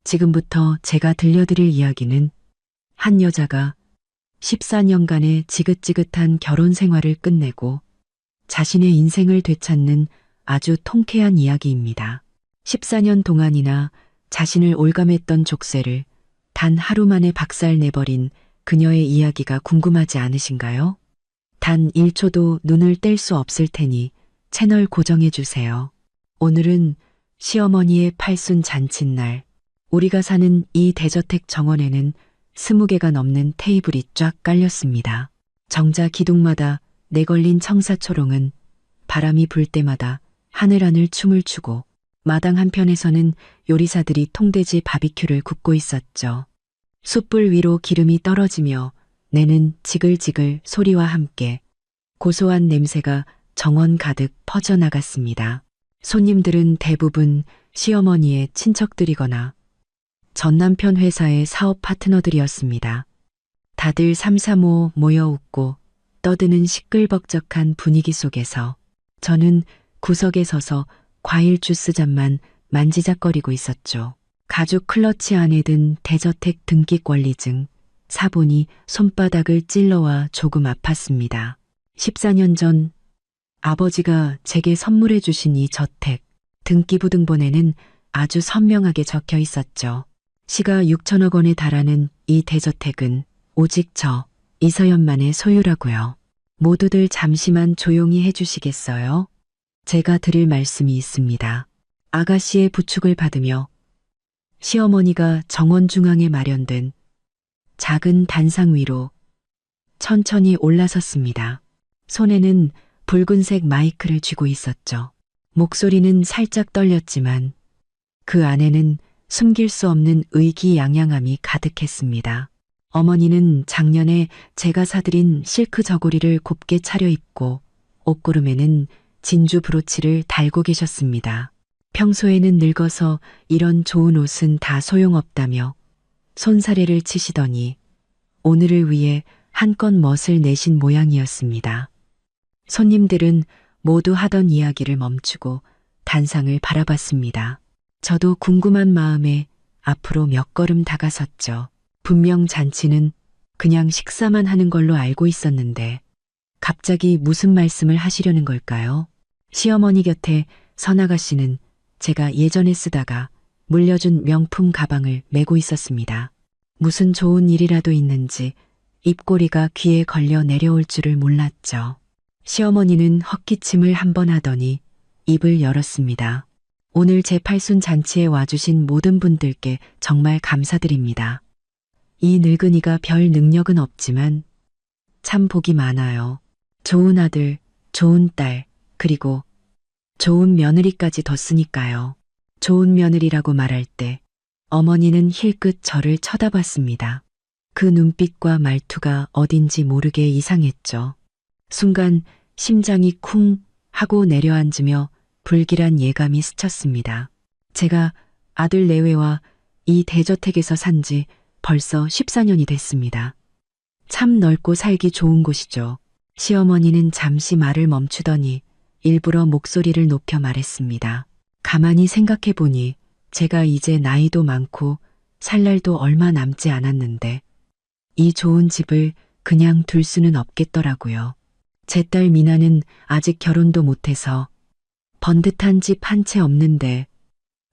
지금부터 제가 들려드릴 이야기는 한 여자가 14년간의 지긋지긋한 결혼 생활을 끝내고 자신의 인생을 되찾는 아주 통쾌한 이야기입니다. 14년 동안이나 자신을 올감했던 족쇄를 단 하루 만에 박살내버린 그녀의 이야기가 궁금하지 않으신가요? 단 1초도 눈을 뗄 수 없을 테니 채널 고정해 주세요. 오늘은 시어머니의 팔순 잔칫날, 우리가 사는 이 대저택 정원에는 20개가 넘는 테이블이 쫙 깔렸습니다. 정자 기둥마다 내걸린 청사초롱은 바람이 불 때마다 하늘하늘 춤을 추고 마당 한편에서는 요리사들이 통돼지 바비큐를 굽고 있었죠. 숯불 위로 기름이 떨어지며 내는 지글지글 소리와 함께 고소한 냄새가 정원 가득 퍼져나갔습니다. 손님들은 대부분 시어머니의 친척들이거나 전남편 회사의 사업 파트너들이었습니다. 다들 삼삼오오 모여 웃고 떠드는 시끌벅적한 분위기 속에서 저는 구석에 서서 과일 주스 잔만 만지작거리고 있었죠. 가죽 클러치 안에 든 대저택 등기 권리증, 사본이 손바닥을 찔러와 조금 아팠습니다. 14년 전 아버지가 제게 선물해 주신 이 저택, 등기부등본에는 아주 선명하게 적혀 있었죠. 시가 6천억 원에 달하는 이 대저택은 오직 저 이서연만의 소유라고요. 모두들 잠시만 조용히 해주시겠어요? 제가 드릴 말씀이 있습니다. 아가씨의 부축을 받으며 시어머니가 정원 중앙에 마련된 작은 단상 위로 천천히 올라섰습니다. 손에는 붉은색 마이크를 쥐고 있었죠. 목소리는 살짝 떨렸지만 그 안에는 숨길 수 없는 의기양양함이 가득했습니다. 어머니는 작년에 제가 사드린 실크 저고리를 곱게 차려입고 옷고름에는 진주 브로치를 달고 계셨습니다. 평소에는 늙어서 이런 좋은 옷은 다 소용없다며 손사래를 치시더니 오늘을 위해 한껏 멋을 내신 모양이었습니다. 손님들은 모두 하던 이야기를 멈추고 단상을 바라봤습니다. 저도 궁금한 마음에 앞으로 몇 걸음 다가섰죠. 분명 잔치는 그냥 식사만 하는 걸로 알고 있었는데 갑자기 무슨 말씀을 하시려는 걸까요? 시어머니 곁에 선아가씨는 제가 예전에 쓰다가 물려준 명품 가방을 메고 있었습니다. 무슨 좋은 일이라도 있는지 입꼬리가 귀에 걸려 내려올 줄을 몰랐죠. 시어머니는 헛기침을 한 번 하더니 입을 열었습니다. 오늘 제 팔순 잔치에 와주신 모든 분들께 정말 감사드립니다. 이 늙은이가 별 능력은 없지만 참 복이 많아요. 좋은 아들, 좋은 딸, 그리고 좋은 며느리까지 뒀으니까요. 좋은 며느리라고 말할 때 어머니는 힐끗 저를 쳐다봤습니다. 그 눈빛과 말투가 어딘지 모르게 이상했죠. 순간 심장이 쿵 하고 내려앉으며 불길한 예감이 스쳤습니다. 제가 아들 내외와 이 대저택에서 산 지 벌써 14년이 됐습니다. 참 넓고 살기 좋은 곳이죠. 시어머니는 잠시 말을 멈추더니 일부러 목소리를 높여 말했습니다. 가만히 생각해 보니 제가 이제 나이도 많고 살 날도 얼마 남지 않았는데 이 좋은 집을 그냥 둘 수는 없겠더라고요. 제 딸 미나는 아직 결혼도 못해서 번듯한 집 한 채 없는데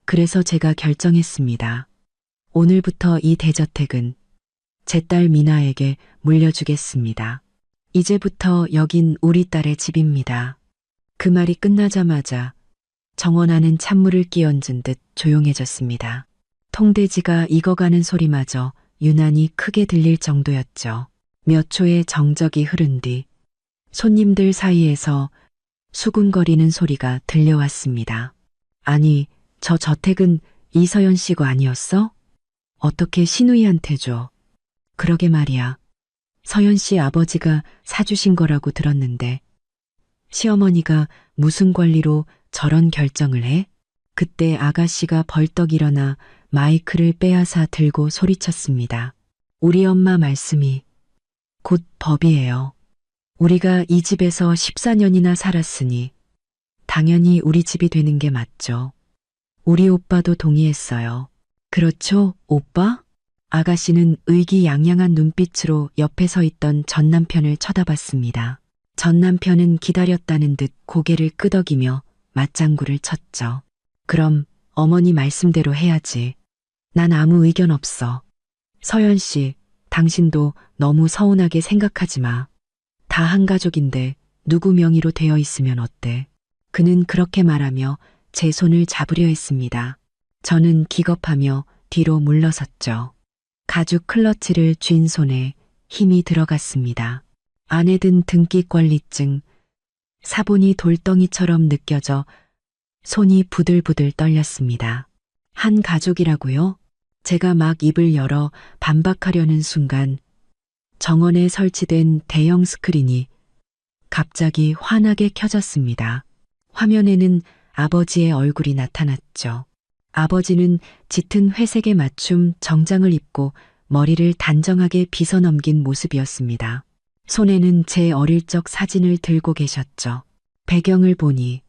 그래서 제가 결정했습니다. 오늘부터 이 대저택은 제 딸 미나에게 물려주겠습니다. 이제부터 여긴 우리 딸의 집입니다. 그 말이 끝나자마자 정원 안은 찬물을 끼얹은 듯 조용해졌습니다. 통돼지가 익어가는 소리마저 유난히 크게 들릴 정도였죠. 몇 초의 정적이 흐른 뒤 손님들 사이에서 수군거리는 소리가 들려왔습니다. 아니, 저 저택은 이서연 씨 거 아니었어? 어떻게 시누이한테 줘? 그러게 말이야. 서연 씨 아버지가 사주신 거라고 들었는데 시어머니가 무슨 권리로 저런 결정을 해? 그때 아가씨가 벌떡 일어나 마이크를 빼앗아 들고 소리쳤습니다. 우리 엄마 말씀이 곧 법이에요. 우리가 이 집에서 14년이나 살았으니 당연히 우리 집이 되는 게 맞죠. 우리 오빠도 동의했어요. 그렇죠, 오빠? 아가씨는 의기양양한 눈빛으로 옆에 서 있던 전 남편을 쳐다봤습니다. 전 남편은 기다렸다는 듯 고개를 끄덕이며 맞장구를 쳤죠. 그럼 어머니 말씀대로 해야지. 난 아무 의견 없어. 서연 씨, 당신도 너무 서운하게 생각하지 마. 다 한 가족인데 누구 명의로 되어 있으면 어때? 그는 그렇게 말하며 제 손을 잡으려 했습니다. 저는 기겁하며 뒤로 물러섰죠. 가죽 클러치를 쥔 손에 힘이 들어갔습니다. 안에 든 등기권리증, 사본이 돌덩이처럼 느껴져 손이 부들부들 떨렸습니다. 한 가족이라고요? 제가 막 입을 열어 반박하려는 순간 정원에 설치된 대형 스크린이 갑자기 환하게 켜졌습니다. 화면에는 아버지의 얼굴이 나타났죠. 아버지는 짙은 회색의 맞춤 정장을 입고 머리를 단정하게 빗어넘긴 모습이었습니다. 손에는 제 어릴 적 사진을 들고 계셨죠. 배경을 보니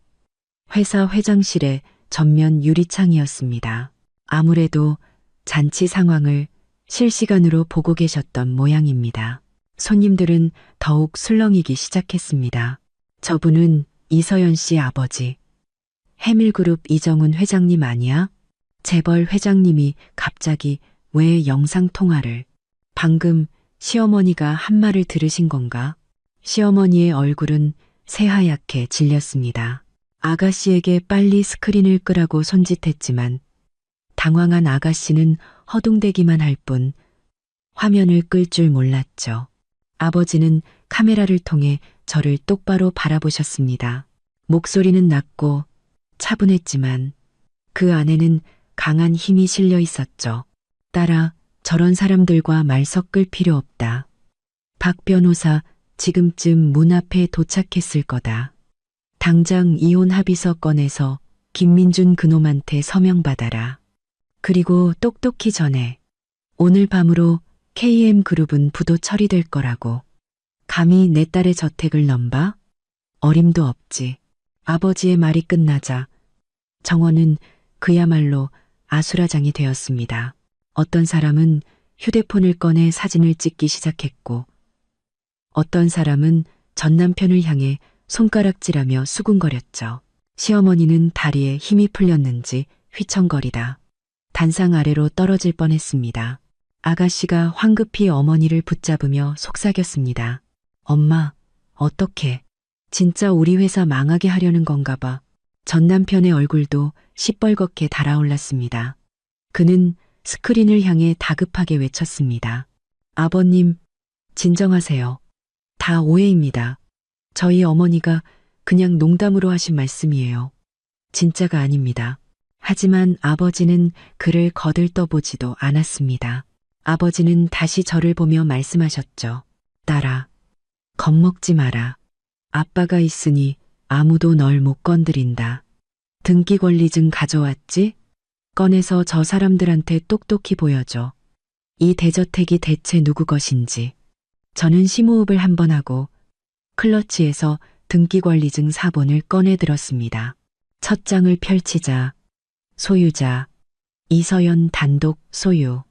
회사 회장실의 전면 유리창이었습니다. 아무래도 잔치 상황을 실시간으로 보고 계셨던 모양입니다. 손님들은 더욱 술렁이기 시작했습니다. 저분은 이서연 씨 아버지. 해밀그룹 이정훈 회장님 아니야? 재벌 회장님이 갑자기 왜 영상통화를? 방금 시어머니가 한 말을 들으신 건가? 시어머니의 얼굴은 새하얗게 질렸습니다. 아가씨에게 빨리 스크린을 끄라고 손짓했지만 당황한 아가씨는 허둥대기만 할 뿐 화면을 끌 줄 몰랐죠. 아버지는 카메라를 통해 저를 똑바로 바라보셨습니다. 목소리는 낮고 차분했지만 그 안에는 강한 힘이 실려 있었죠. 딸아, 저런 사람들과 말 섞을 필요 없다. 박 변호사 지금쯤 문 앞에 도착했을 거다. 당장 이혼 합의서 꺼내서 김민준 그놈한테 서명받아라. 그리고 똑똑히 전해. 오늘 밤으로 KM그룹은 부도 처리될 거라고. 감히 내 딸의 저택을 넘봐? 어림도 없지. 아버지의 말이 끝나자 정원은 그야말로 아수라장이 되었습니다. 어떤 사람은 휴대폰을 꺼내 사진을 찍기 시작했고 어떤 사람은 전 남편을 향해 손가락질하며 수군거렸죠. 시어머니는 다리에 힘이 풀렸는지 휘청거리다 단상 아래로 떨어질 뻔했습니다. 아가씨가 황급히 어머니를 붙잡으며 속삭였습니다. 엄마, 어떡해. 진짜 우리 회사 망하게 하려는 건가 봐. 전 남편의 얼굴도 시뻘겋게 달아올랐습니다. 그는 스크린을 향해 다급하게 외쳤습니다. 아버님, 진정하세요. 다 오해입니다. 저희 어머니가 그냥 농담으로 하신 말씀이에요. 진짜가 아닙니다. 하지만 아버지는 그를 거들떠보지도 않았습니다. 아버지는 다시 저를 보며 말씀하셨죠. 딸아, 겁먹지 마라. 아빠가 있으니 아무도 널 못 건드린다. 등기권리증 가져왔지? 꺼내서 저 사람들한테 똑똑히 보여줘. 이 대저택이 대체 누구 것인지. 저는 심호흡을 한 번 하고 클러치에서 등기권리증 사본을 꺼내 들었습니다. 첫 장을 펼치자 소유자 이서연 단독 소유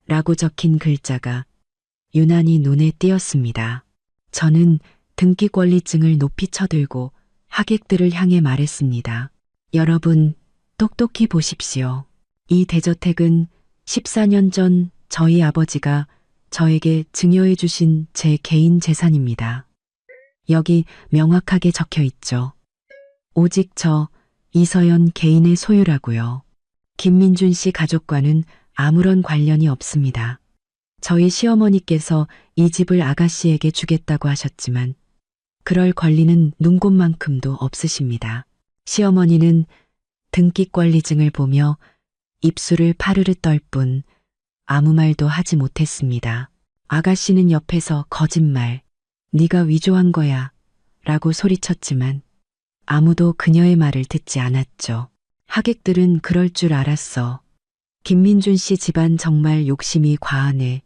라고 적힌 글자가 유난히 눈에 띄었습니다. 저는 등기권리증을 높이 쳐들고 하객들을 향해 말했습니다. 여러분, 똑똑히 보십시오. 이 대저택은 14년 전 저희 아버지가 저에게 증여해 주신 제 개인 재산입니다. 여기 명확하게 적혀 있죠. 오직 저 이서연 개인의 소유라고요. 김민준 씨 가족과는 아무런 관련이 없습니다. 저희 시어머니께서 이 집을 아가씨에게 주겠다고 하셨지만 그럴 권리는 눈곱만큼도 없으십니다. 시어머니는 등기권리증을 보며 입술을 파르르 떨 뿐 아무 말도 하지 못했습니다. 아가씨는 옆에서 거짓말, 네가 위조한 거야 라고 소리쳤지만 아무도 그녀의 말을 듣지 않았죠. 하객들은 그럴 줄 알았어. 김민준 씨 집안 정말 욕심이 과하네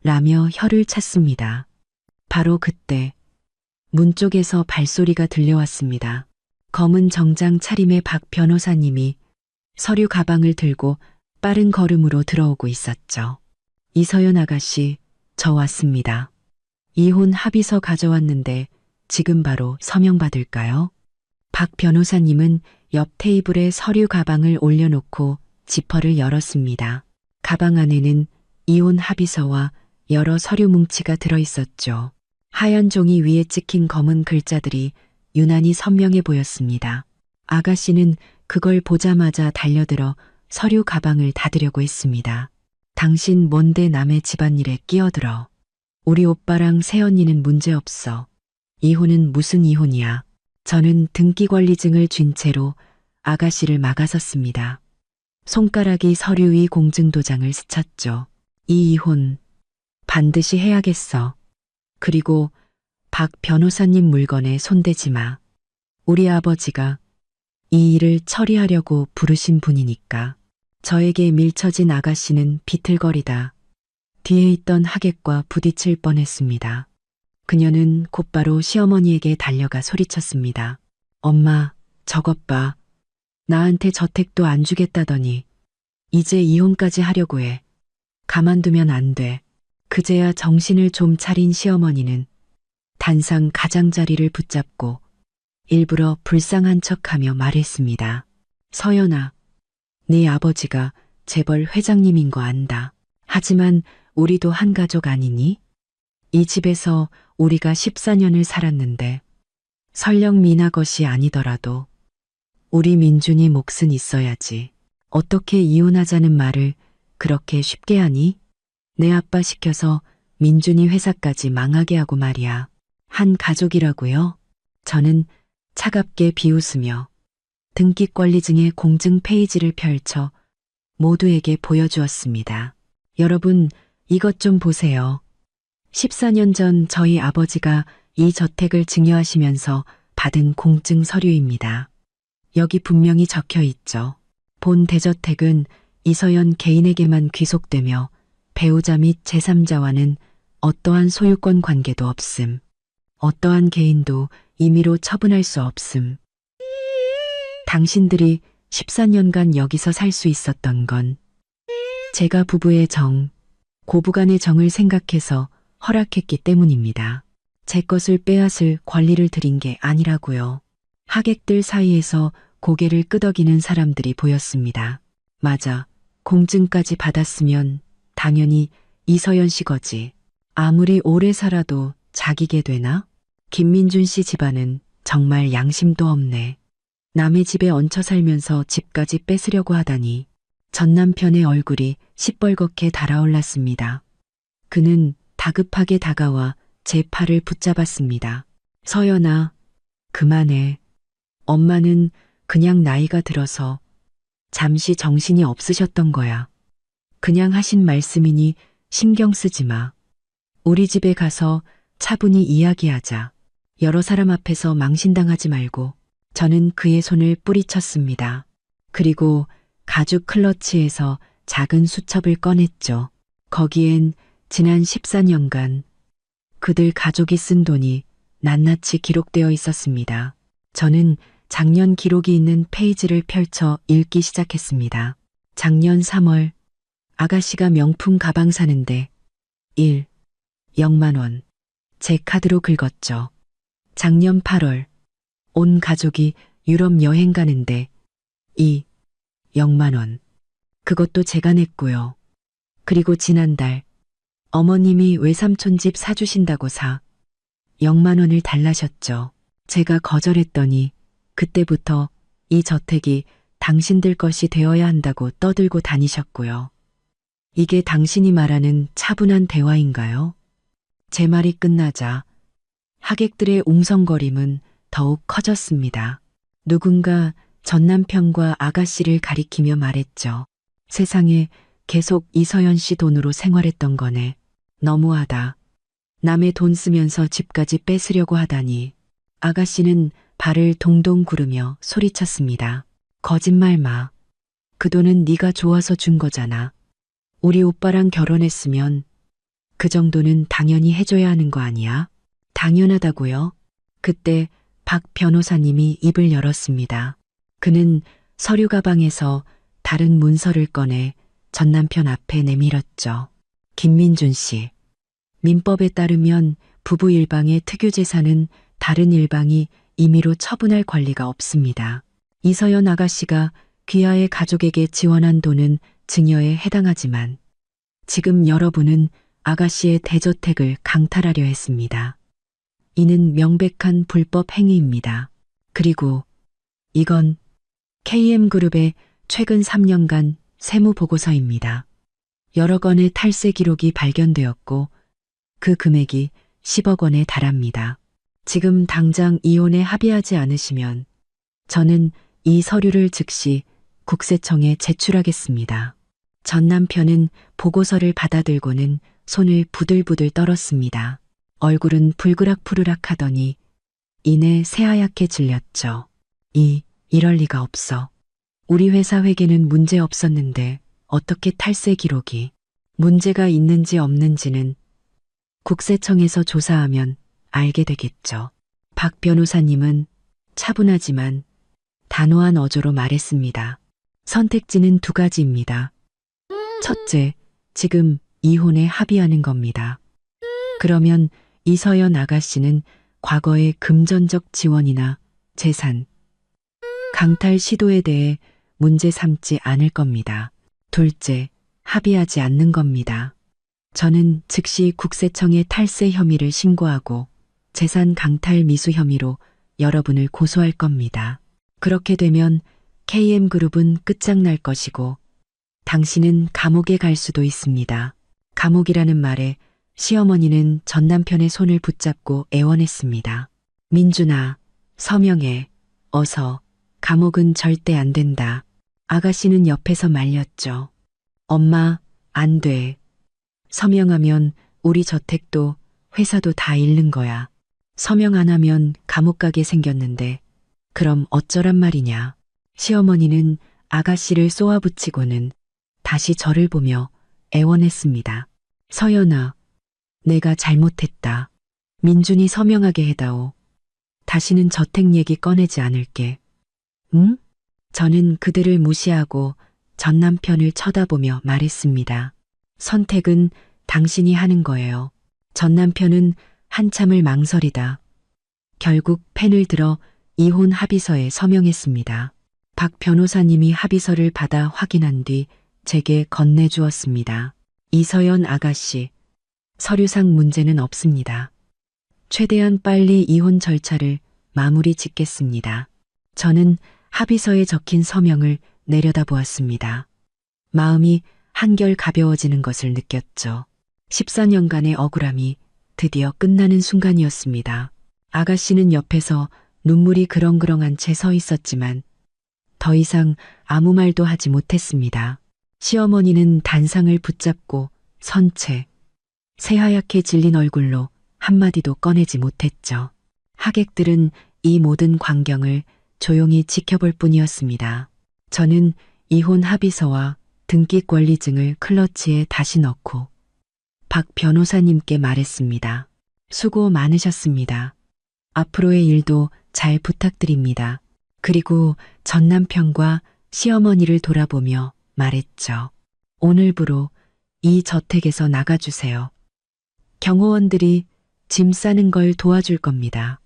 라며 혀를 찼습니다. 바로 그때 문 쪽에서 발소리가 들려왔습니다. 검은 정장 차림의 박 변호사님이 서류 가방을 들고 빠른 걸음으로 들어오고 있었죠. 이서연 아가씨, 저 왔습니다. 이혼 합의서 가져왔는데 지금 바로 서명 받을까요? 박 변호사님은 옆 테이블에 서류 가방을 올려놓고 지퍼를 열었습니다. 가방 안에는 이혼 합의서와 여러 서류 뭉치가 들어있었죠. 하얀 종이 위에 찍힌 검은 글자들이 유난히 선명해 보였습니다. 아가씨는 그걸 보자마자 달려들어 서류 가방을 닫으려고 했습니다. 당신 뭔데 남의 집안일에 끼어들어. 우리 오빠랑 새언니는 문제없어. 이혼은 무슨 이혼이야. 저는 등기권리증을 쥔 채로 아가씨를 막아섰습니다. 손가락이 서류 위 공증도장을 스쳤죠. 이 이혼 반드시 해야겠어. 그리고 박 변호사님 물건에 손대지 마. 우리 아버지가 이 일을 처리하려고 부르신 분이니까. 저에게 밀쳐진 아가씨는 비틀거리다 뒤에 있던 하객과 부딪힐 뻔했습니다. 그녀는 곧바로 시어머니에게 달려가 소리쳤습니다. 엄마, 저것 봐. 나한테 저택도 안 주겠다더니 이제 이혼까지 하려고 해. 가만두면 안 돼. 그제야 정신을 좀 차린 시어머니는 단상 가장자리를 붙잡고 일부러 불쌍한 척하며 말했습니다. 서연아, 네 아버지가 재벌 회장님인 거 안다. 하지만 우리도 한 가족 아니니? 이 집에서 우리가 14년을 살았는데 설령 미나 것이 아니더라도 우리 민준이 몫은 있어야지. 어떻게 이혼하자는 말을 그렇게 쉽게 하니? 내 아빠 시켜서 민준이 회사까지 망하게 하고 말이야. 한 가족이라고요? 저는 차갑게 비웃으며 등기권리증의 공증 페이지를 펼쳐 모두에게 보여주었습니다. 여러분, 이것 좀 보세요. 14년 전 저희 아버지가 이 저택을 증여하시면서 받은 공증 서류입니다. 여기 분명히 적혀 있죠. 본 대저택은 이서연 개인에게만 귀속되며 배우자 및 제3자와는 어떠한 소유권 관계도 없음. 어떠한 개인도 임의로 처분할 수 없음. 당신들이 14년간 여기서 살 수 있었던 건 제가 부부의 정, 고부간의 정을 생각해서 허락했기 때문입니다. 제 것을 빼앗을 권리를 드린 게 아니라고요. 하객들 사이에서 고개를 끄덕이는 사람들이 보였습니다. 맞아. 공증까지 받았으면 당연히 이서연 씨 거지. 아무리 오래 살아도 자기게 되나? 김민준 씨 집안은 정말 양심도 없네. 남의 집에 얹혀 살면서 집까지 뺏으려고 하다니. 전 남편의 얼굴이 시뻘겋게 달아올랐습니다. 그는 다급하게 다가와 제 팔을 붙잡았습니다. 서연아, 그만해. 엄마는 그냥 나이가 들어서 잠시 정신이 없으셨던 거야. 그냥 하신 말씀이니 신경 쓰지 마. 우리 집에 가서 차분히 이야기하자. 여러 사람 앞에서 망신당하지 말고. 저는 그의 손을 뿌리쳤습니다. 그리고 가죽 클러치에서 작은 수첩을 꺼냈죠. 거기엔 지난 14년간 그들 가족이 쓴 돈이 낱낱이 기록되어 있었습니다. 저는 작년 기록이 있는 페이지를 펼쳐 읽기 시작했습니다. 작년 3월 아가씨가 명품 가방 사는데 1. 0만 원. 제 카드로 긁었죠. 작년 8월 온 가족이 유럽 여행 가는데 2. 0만 원. 그것도 제가 냈고요. 그리고 지난달 어머님이 외삼촌 집 사주신다고 0만 원을 달라셨죠. 제가 거절했더니 그때부터 이 저택이 당신들 것이 되어야 한다고 떠들고 다니셨고요. 이게 당신이 말하는 차분한 대화인가요? 제 말이 끝나자 하객들의 웅성거림은 더욱 커졌습니다. 누군가 전 남편과 아가씨를 가리키며 말했죠. 세상에 계속 이서연 씨 돈으로 생활했던 거네. 너무하다. 남의 돈 쓰면서 집까지 뺏으려고 하다니. 아가씨는 발을 동동 구르며 소리쳤습니다. 거짓말 마. 그 돈은 네가 좋아서 준 거잖아. 우리 오빠랑 결혼했으면 그 정도는 당연히 해줘야 하는 거 아니야? 당연하다고요? 그때 박 변호사님이 입을 열었습니다. 그는 서류 가방에서 다른 문서를 꺼내 전 남편 앞에 내밀었죠. 김민준 씨. 민법에 따르면 부부 일방의 특유 재산은 다른 일방이 임의로 처분할 권리가 없습니다. 이서연 아가씨가 귀하의 가족에게 지원한 돈은 증여에 해당하지만 지금 여러분은 아가씨의 대저택을 강탈하려 했습니다. 이는 명백한 불법 행위입니다. 그리고 이건 KM그룹의 최근 3년간 세무보고서입니다. 여러 건의 탈세 기록이 발견되었고 그 금액이 10억 원에 달합니다. 지금 당장 이혼에 합의하지 않으시면 저는 이 서류를 즉시 국세청에 제출하겠습니다. 전 남편은 보고서를 받아들고는 손을 부들부들 떨었습니다. 얼굴은 불그락푸르락 하더니 이내 새하얗게 질렸죠. 이럴 리가 없어. 우리 회사 회계는 문제 없었는데 어떻게 탈세 기록이 문제가 있는지 없는지는 국세청에서 조사하면 알게 되겠죠. 박 변호사님은 차분하지만 단호한 어조로 말했습니다. 선택지는 두 가지입니다. 첫째, 지금 이혼에 합의하는 겁니다. 그러면 이서연 아가씨는 과거의 금전적 지원이나 재산, 강탈 시도에 대해 문제 삼지 않을 겁니다. 둘째, 합의하지 않는 겁니다. 저는 즉시 국세청에 탈세 혐의를 신고하고 재산 강탈 미수 혐의로 여러분을 고소할 겁니다. 그렇게 되면 KM그룹은 끝장날 것이고 당신은 감옥에 갈 수도 있습니다. 감옥이라는 말에 시어머니는 전 남편의 손을 붙잡고 애원했습니다. 민준아, 서명해. 어서. 감옥은 절대 안 된다. 아가씨는 옆에서 말렸죠. 엄마, 안 돼. 서명하면 우리 저택도 회사도 다 잃는 거야. 서명 안 하면 감옥 가게 생겼는데 그럼 어쩌란 말이냐. 시어머니는 아가씨를 쏘아붙이고는 다시 저를 보며 애원했습니다. 서연아, 내가 잘못했다. 민준이 서명하게 해다오. 다시는 저택 얘기 꺼내지 않을게. 응? 저는 그들을 무시하고 전 남편을 쳐다보며 말했습니다. 선택은 당신이 하는 거예요. 전 남편은 한참을 망설이다 결국 펜을 들어 이혼 합의서에 서명했습니다. 박 변호사님이 합의서를 받아 확인한 뒤 제게 건네주었습니다. 이서연 아가씨, 서류상 문제는 없습니다. 최대한 빨리 이혼 절차를 마무리 짓겠습니다. 저는 합의서에 적힌 서명을 내려다보았습니다. 마음이 한결 가벼워지는 것을 느꼈죠. 14년간의 억울함이 드디어 끝나는 순간이었습니다. 아가씨는 옆에서 눈물이 그렁그렁한 채 서 있었지만 더 이상 아무 말도 하지 못했습니다. 시어머니는 단상을 붙잡고 선 채 새하얗게 질린 얼굴로 한마디도 꺼내지 못했죠. 하객들은 이 모든 광경을 조용히 지켜볼 뿐이었습니다. 저는 이혼 합의서와 등기 권리증을 클러치에 다시 넣고 박 변호사님께 말했습니다. 수고 많으셨습니다. 앞으로의 일도 잘 부탁드립니다. 그리고 전 남편과 시어머니를 돌아보며 말했죠. 오늘부로 이 저택에서 나가주세요. 경호원들이 짐 싸는 걸 도와줄 겁니다.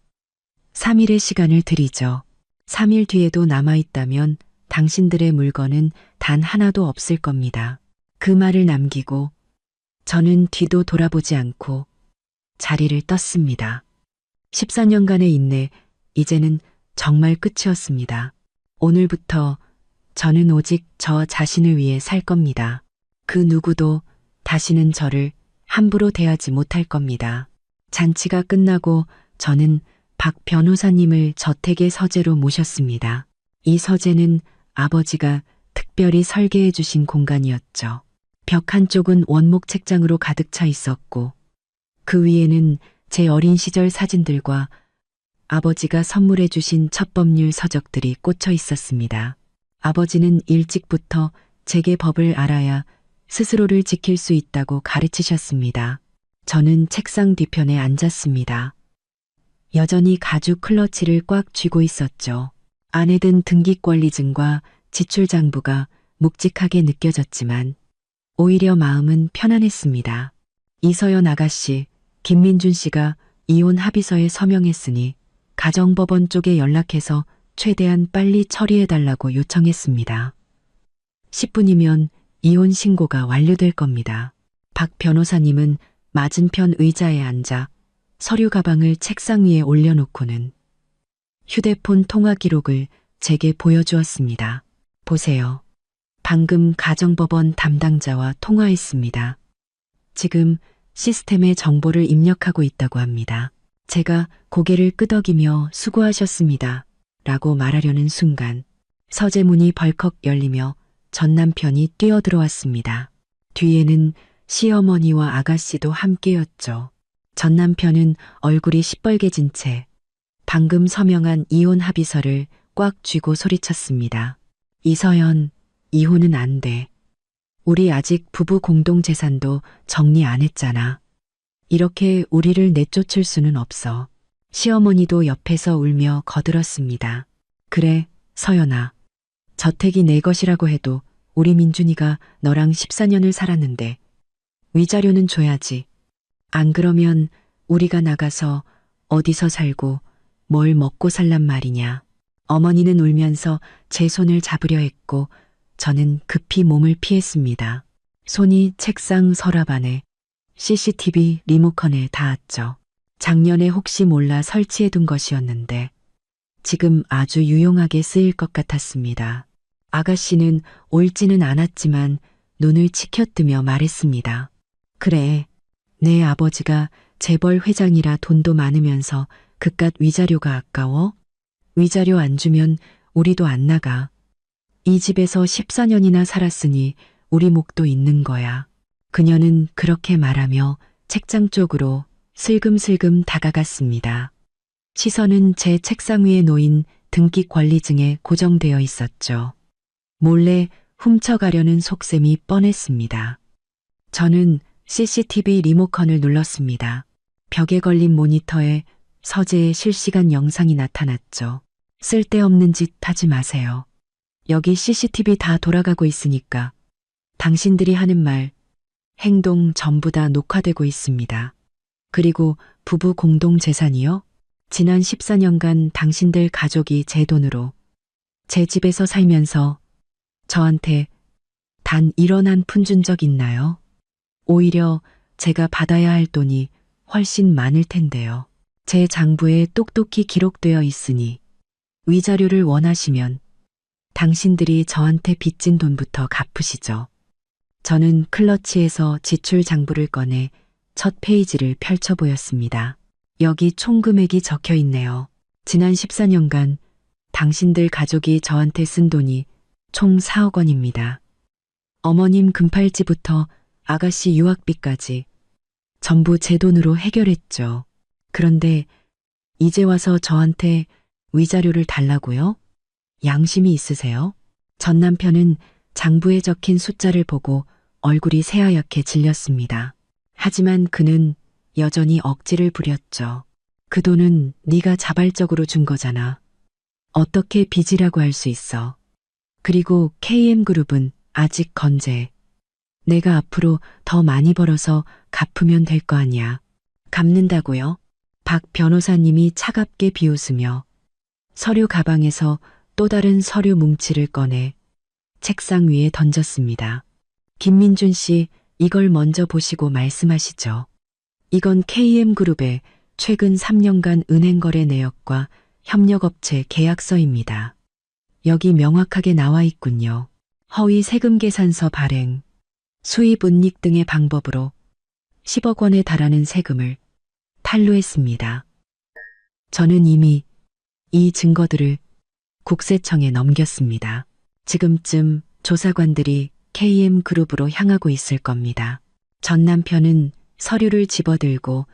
3일의 시간을 드리죠. 3일 뒤에도 남아있다면 당신들의 물건은 단 하나도 없을 겁니다. 그 말을 남기고 저는 뒤도 돌아보지 않고 자리를 떴습니다. 14년간의 인내, 이제는 정말 끝이었습니다. 오늘부터 저는 오직 저 자신을 위해 살 겁니다. 그 누구도 다시는 저를 함부로 대하지 못할 겁니다. 잔치가 끝나고 저는 박 변호사님을 저택의 서재로 모셨습니다. 이 서재는 아버지가 특별히 설계해 주신 공간이었죠. 벽 한쪽은 원목 책장으로 가득 차 있었고 그 위에는 제 어린 시절 사진들과 아버지가 선물해 주신 첩법률 서적들이 꽂혀 있었습니다. 아버지는 일찍부터 제게 법을 알아야 스스로를 지킬 수 있다고 가르치셨습니다. 저는 책상 뒤편에 앉았습니다. 여전히 가죽 클러치를 꽉 쥐고 있었죠. 안에 든 등기권리증과 지출장부가 묵직하게 느껴졌지만 오히려 마음은 편안했습니다. 이서연 아가씨, 김민준 씨가 이혼 합의서에 서명했으니 가정법원 쪽에 연락해서 최대한 빨리 처리해달라고 요청했습니다. 10분이면 이혼 신고가 완료될 겁니다. 박 변호사님은 맞은편 의자에 앉아 서류 가방을 책상 위에 올려놓고는 휴대폰 통화 기록을 제게 보여주었습니다. 보세요. 방금 가정법원 담당자와 통화했습니다. 지금 시스템에 정보를 입력하고 있다고 합니다. 제가 고개를 끄덕이며 수고하셨습니다. 라고 말하려는 순간 서재문이 벌컥 열리며 전 남편이 뛰어들어왔습니다. 뒤에는 시어머니와 아가씨도 함께였죠. 전 남편은 얼굴이 시뻘개진 채 방금 서명한 이혼 합의서를 꽉 쥐고 소리쳤습니다. 이서연, 이혼은 안 돼. 우리 아직 부부 공동 재산도 정리 안 했잖아. 이렇게 우리를 내쫓을 수는 없어. 시어머니도 옆에서 울며 거들었습니다. 그래, 서연아. 저택이 내 것이라고 해도 우리 민준이가 너랑 14년을 살았는데 위자료는 줘야지. 안 그러면 우리가 나가서 어디서 살고 뭘 먹고 살란 말이냐. 어머니는 울면서 제 손을 잡으려 했고 저는 급히 몸을 피했습니다. 손이 책상 서랍 안에 CCTV 리모컨에 닿았죠. 작년에 혹시 몰라 설치해둔 것이었는데 지금 아주 유용하게 쓰일 것 같았습니다. 아가씨는 옳지는 않았지만 눈을 치켜뜨며 말했습니다. 그래, 내 아버지가 재벌 회장이라 돈도 많으면서 그깟 위자료가 아까워? 위자료 안 주면 우리도 안 나가. 이 집에서 14년이나 살았으니 우리 목도 있는 거야. 그녀는 그렇게 말하며 책장 쪽으로 슬금슬금 다가갔습니다. 시선은 제 책상 위에 놓인 등기 권리증에 고정되어 있었죠. 몰래 훔쳐가려는 속셈이 뻔했습니다. 저는 CCTV 리모컨을 눌렀습니다. 벽에 걸린 모니터에 서재의 실시간 영상이 나타났죠. 쓸데없는 짓 하지 마세요. 여기 CCTV 다 돌아가고 있으니까 당신들이 하는 말, 행동 전부 다 녹화되고 있습니다. 그리고 부부 공동 재산이요? 지난 14년간 당신들 가족이 제 돈으로 제 집에서 살면서 저한테 단 1원 한 푼 준 적 있나요? 오히려 제가 받아야 할 돈이 훨씬 많을 텐데요. 제 장부에 똑똑히 기록되어 있으니 위자료를 원하시면 당신들이 저한테 빚진 돈부터 갚으시죠. 저는 클러치에서 지출 장부를 꺼내 첫 페이지를 펼쳐 보였습니다. 여기 총 금액이 적혀 있네요. 지난 14년간 당신들 가족이 저한테 쓴 돈이 총 4억 원입니다. 어머님 금팔찌부터 아가씨 유학비까지 전부 제 돈으로 해결했죠. 그런데 이제 와서 저한테 위자료를 달라고요? 양심이 있으세요? 전 남편은 장부에 적힌 숫자를 보고 얼굴이 새하얗게 질렸습니다. 하지만 그는 여전히 억지를 부렸죠. 그 돈은 네가 자발적으로 준 거잖아. 어떻게 빚이라고 할 수 있어. 그리고 KM그룹은 아직 건재. 내가 앞으로 더 많이 벌어서 갚으면 될 거 아니야. 갚는다고요? 박 변호사님이 차갑게 비웃으며 서류 가방에서 또 다른 서류 뭉치를 꺼내 책상 위에 던졌습니다. 김민준 씨, 이걸 먼저 보시고 말씀하시죠. 이건 KM그룹의 최근 3년간 은행 거래 내역과 협력업체 계약서입니다. 여기 명확하게 나와 있군요. 허위 세금 계산서 발행, 수입 은닉 등의 방법으로 10억 원에 달하는 세금을 탈루했습니다. 저는 이미 이 증거들을 국세청에 넘겼습니다. 지금쯤 조사관들이 KM그룹으로 향하고 있을 겁니다. 전 남편은 서류를 집어들고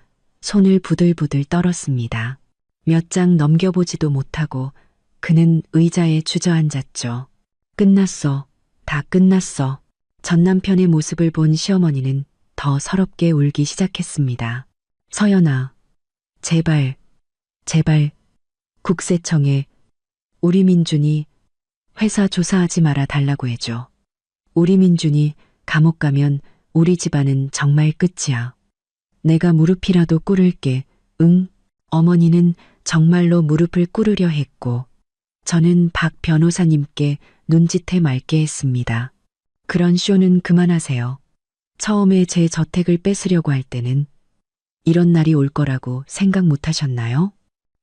손을 부들부들 떨었습니다. 몇 장 넘겨보지도 못하고 그는 의자에 주저앉았죠. 끝났어. 다 끝났어. 전 남편의 모습을 본 시어머니는 더 서럽게 울기 시작했습니다. 서연아, 제발, 제발, 국세청에 우리 민준이 회사 조사하지 말아 달라고 해줘. 우리 민준이 감옥 가면 우리 집안은 정말 끝이야. 내가 무릎이라도 꿇을게. 응? 어머니는 정말로 무릎을 꿇으려 했고 저는 박 변호사님께 눈짓해 말게 했습니다. 그런 쇼는 그만하세요. 처음에 제 저택을 뺏으려고 할 때는 이런 날이 올 거라고 생각 못 하셨나요?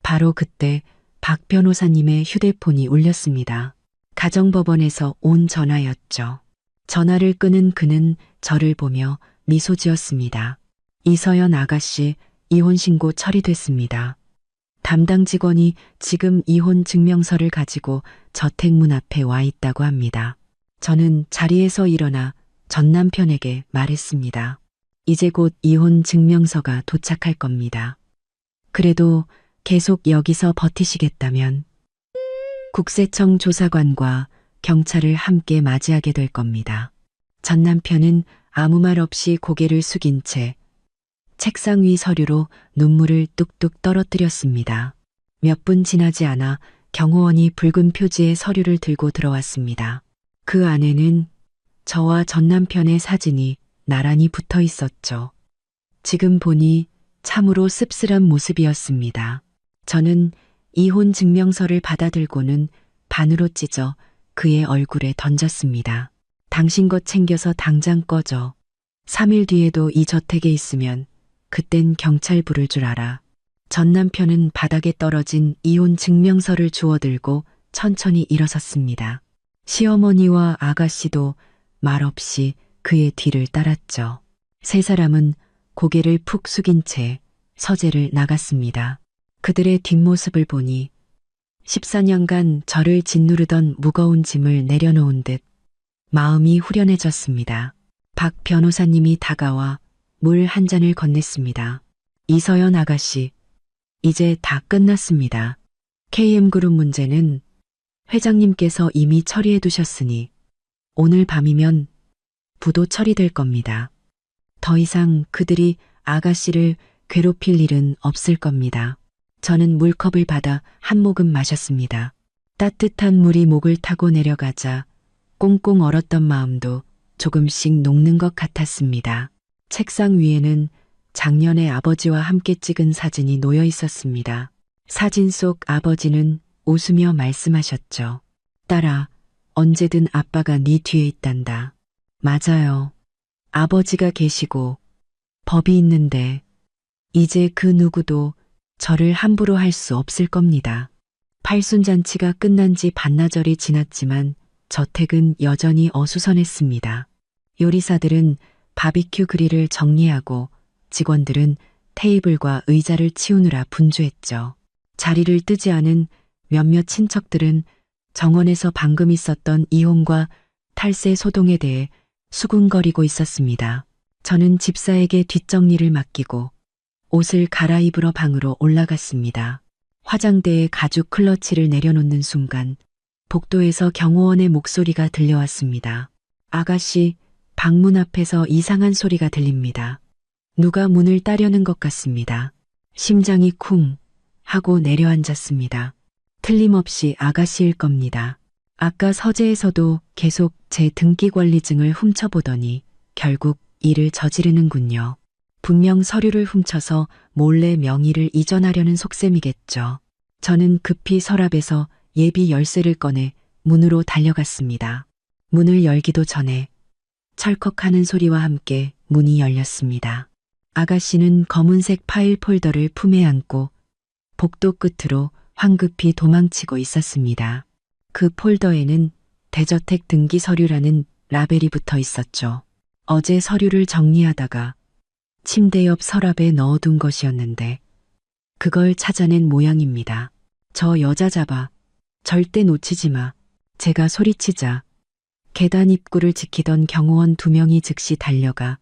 바로 그때 박 변호사님의 휴대폰이 울렸습니다. 가정법원에서 온 전화였죠. 전화를 끄는 그는 저를 보며 미소 지었습니다. 이서연 아가씨, 이혼신고 처리됐습니다. 담당 직원이 지금 이혼 증명서를 가지고 저택 문 앞에 와 있다고 합니다. 저는 자리에서 일어나 전 남편에게 말했습니다. 이제 곧 이혼 증명서가 도착할 겁니다. 그래도 계속 여기서 버티시겠다면 국세청 조사관과 경찰을 함께 맞이하게 될 겁니다. 전 남편은 아무 말 없이 고개를 숙인 채 책상 위 서류로 눈물을 뚝뚝 떨어뜨렸습니다. 몇 분 지나지 않아 경호원이 붉은 표지의 서류를 들고 들어왔습니다. 그 안에는 저와 전 남편의 사진이 나란히 붙어 있었죠. 지금 보니 참으로 씁쓸한 모습이었습니다. 저는 이혼 증명서를 받아들고는 반으로 찢어 그의 얼굴에 던졌습니다. 당신 것 챙겨서 당장 꺼져. 3일 뒤에도 이 저택에 있으면 그땐 경찰 부를 줄 알아. 전 남편은 바닥에 떨어진 이혼 증명서를 주워들고 천천히 일어섰습니다. 시어머니와 아가씨도 말없이 그의 뒤를 따랐죠. 세 사람은 고개를 푹 숙인 채 서재를 나갔습니다. 그들의 뒷모습을 보니 14년간 저를 짓누르던 무거운 짐을 내려놓은 듯 마음이 후련해졌습니다. 박 변호사님이 다가와 물 한 잔을 건넸습니다. 이서연 아가씨, 이제 다 끝났습니다. KM그룹 문제는 회장님께서 이미 처리해 두셨으니 오늘 밤이면 부도 처리될 겁니다. 더 이상 그들이 아가씨를 괴롭힐 일은 없을 겁니다. 저는 물컵을 받아 한 모금 마셨습니다. 따뜻한 물이 목을 타고 내려가자 꽁꽁 얼었던 마음도 조금씩 녹는 것 같았습니다. 책상 위에는 작년에 아버지와 함께 찍은 사진이 놓여 있었습니다. 사진 속 아버지는 웃으며 말씀하셨죠. 딸아, 언제든 아빠가 네 뒤에 있단다. 맞아요. 아버지가 계시고 법이 있는데 이제 그 누구도 저를 함부로 할 수 없을 겁니다. 팔순잔치가 끝난 지 반나절이 지났지만 저택은 여전히 어수선했습니다. 요리사들은 바비큐 그릴을 정리하고 직원들은 테이블과 의자를 치우느라 분주했죠. 자리를 뜨지 않은 몇몇 친척들은 정원에서 방금 있었던 이혼과 탈세 소동에 대해 수군거리고 있었습니다. 저는 집사에게 뒷정리를 맡기고 옷을 갈아입으러 방으로 올라갔습니다. 화장대에 가죽 클러치를 내려놓는 순간 복도에서 경호원의 목소리가 들려왔습니다. 아가씨, 방문 앞에서 이상한 소리가 들립니다. 누가 문을 따려는 것 같습니다. 심장이 쿵 하고 내려앉았습니다. 틀림없이 아가씨일 겁니다. 아까 서재에서도 계속 제 등기관리증을 훔쳐보더니 결국 일을 저지르는군요. 분명 서류를 훔쳐서 몰래 명의를 이전하려는 속셈이겠죠. 저는 급히 서랍에서 예비 열쇠를 꺼내 문으로 달려갔습니다. 문을 열기도 전에 철컥하는 소리와 함께 문이 열렸습니다. 아가씨는 검은색 파일 폴더를 품에 안고 복도 끝으로 황급히 도망치고 있었습니다. 그 폴더에는 대저택 등기 서류라는 라벨이 붙어 있었죠. 어제 서류를 정리하다가 침대 옆 서랍에 넣어둔 것이었는데 그걸 찾아낸 모양입니다. 저 여자 잡아. 절대 놓치지 마. 제가 소리치자 계단 입구를 지키던 경호원 2명이 즉시 달려가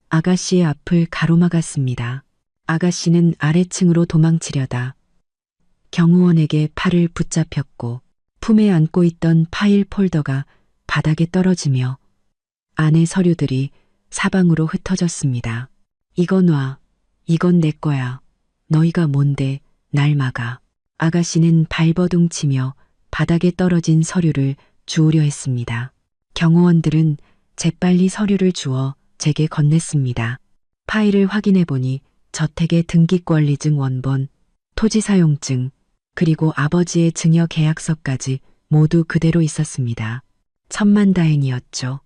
아가씨의 앞을 가로막았습니다. 아가씨는 아래층으로 도망치려다 경호원에게 팔을 붙잡혔고 품에 안고 있던 파일 폴더가 바닥에 떨어지며 안의 서류들이 사방으로 흩어졌습니다. 이건 놔. 이건 내 거야. 너희가 뭔데 날 막아. 아가씨는 발버둥치며 바닥에 떨어진 서류를 주우려 했습니다. 경호원들은 재빨리 서류를 주어 제게 건넸습니다. 파일을 확인해 보니 저택의 등기권리증 원본, 토지 사용증, 그리고 아버지의 증여 계약서까지 모두 그대로 있었습니다. 천만다행이었죠.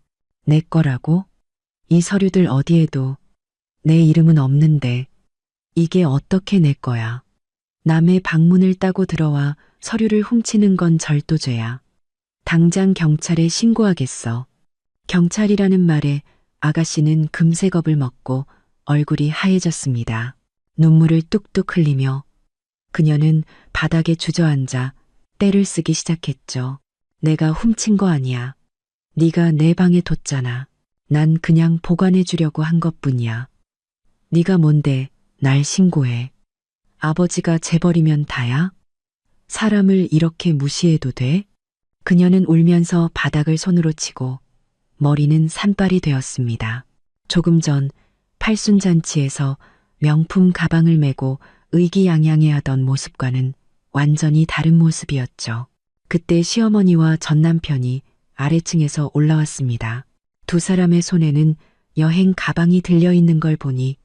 내 거라고? 이 서류들 어디에도 내 이름은 없는데 이게 어떻게 내 거야? 남의 방문을 따고 들어와 서류를 훔치는 건 절도죄야. 당장 경찰에 신고하겠어. 경찰이라는 말에 아가씨는 금세 겁을 먹고 얼굴이 하얘졌습니다. 눈물을 뚝뚝 흘리며 그녀는 바닥에 주저앉아 떼를 쓰기 시작했죠. 내가 훔친 거 아니야. 네가 내 방에 뒀잖아. 난 그냥 보관해 주려고 한 것뿐이야. 네가 뭔데 날 신고해. 아버지가 재벌이면 다야? 사람을 이렇게 무시해도 돼? 그녀는 울면서 바닥을 손으로 치고 머리는 산발이 되었습니다. 조금 전 팔순잔치에서 명품 가방을 메고 의기양양해하던 모습과는 완전히 다른 모습이었죠. 그때 시어머니와 전남편이 아래층에서 올라왔습니다. 두 사람의 손에는 여행 가방이 들려있는 걸 보니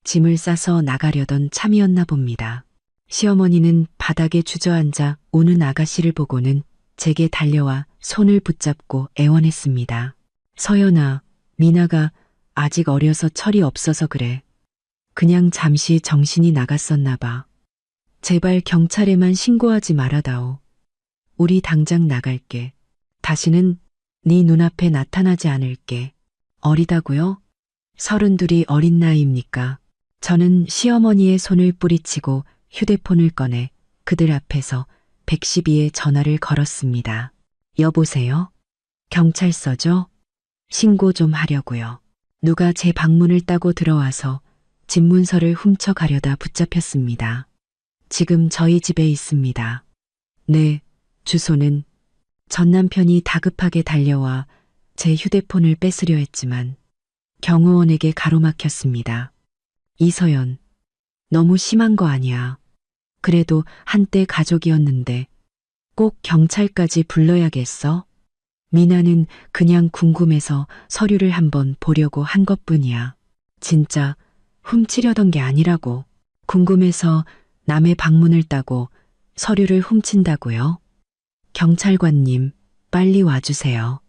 짐을 싸서 나가려던 참이었나 봅니다. 시어머니는 바닥에 주저앉아 우는 아가씨를 보고는 제게 달려와 손을 붙잡고 애원했습니다. 서연아, 미나가 아직 어려서 철이 없어서 그래. 그냥 잠시 정신이 나갔었나 봐. 제발 경찰에만 신고하지 말아다오. 우리 당장 나갈게. 다시는 네 눈앞에 나타나지 않을게. 어리다고요? 32이 어린 나이입니까? 저는 시어머니의 손을 뿌리치고 휴대폰을 꺼내 그들 앞에서 112에 전화를 걸었습니다. 여보세요? 경찰서죠? 신고 좀 하려고요. 누가 제 방문을 따고 들어와서 집 문서를 훔쳐가려다 붙잡혔습니다. 지금 저희 집에 있습니다. 네, 주소는. 전 남편이 다급하게 달려와 제 휴대폰을 뺏으려 했지만 경호원에게 가로막혔습니다. 이서연, 너무 심한 거 아니야. 그래도 한때 가족이었는데 꼭 경찰까지 불러야겠어? 미나는 그냥 궁금해서 서류를 한번 보려고 한 것뿐이야. 진짜 훔치려던 게 아니라고. 궁금해서 남의 방문을 따고 서류를 훔친다고요? 경찰관님, 빨리 와주세요.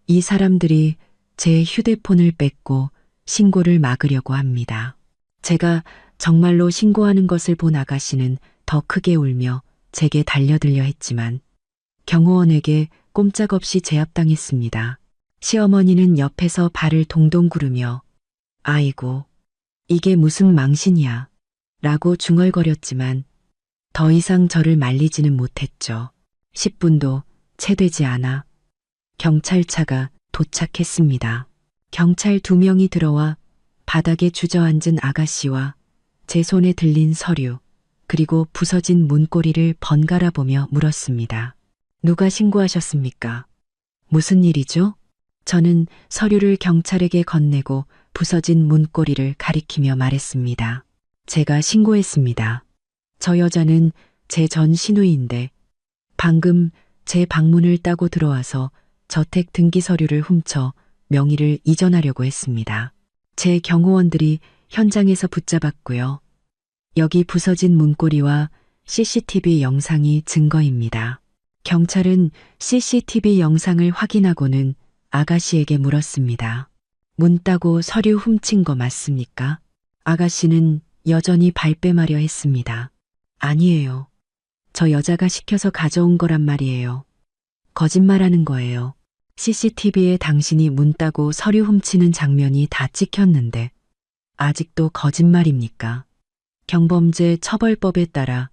이 사람들이 제 휴대폰을 뺏고 신고를 막으려고 합니다. 제가 정말로 신고하는 것을 본 아가씨는 더 크게 울며 제게 달려들려 했지만 경호원에게 꼼짝없이 제압당했습니다. 시어머니는 옆에서 발을 동동 구르며 아이고, 이게 무슨 망신이야 라고 중얼거렸지만 더 이상 저를 말리지는 못했죠. 10분도 채 되지 않아 경찰차가 도착했습니다. 경찰 2명이 들어와 바닥에 주저앉은 아가씨와 제 손에 들린 서류, 그리고 부서진 문고리를 번갈아 보며 물었습니다. 누가 신고하셨습니까? 무슨 일이죠? 저는 서류를 경찰에게 건네고 부서진 문고리를 가리키며 말했습니다. 제가 신고했습니다. 저 여자는 제 전 시누이인데 방금 제 방문을 따고 들어와서 저택 등기 서류를 훔쳐 명의를 이전하려고 했습니다. 제 경호원들이 현장에서 붙잡았고요. 여기 부서진 문고리와 CCTV 영상이 증거입니다. 경찰은 CCTV 영상을 확인하고는 아가씨에게 물었습니다. 문 따고 서류 훔친 거 맞습니까? 아가씨는 여전히 발뺌하려 했습니다. 아니에요. 저 여자가 시켜서 가져온 거란 말이에요. 거짓말하는 거예요. CCTV에 당신이 문 따고 서류 훔치는 장면이 다 찍혔는데 아직도 거짓말입니까? 경범죄 처벌법에 따라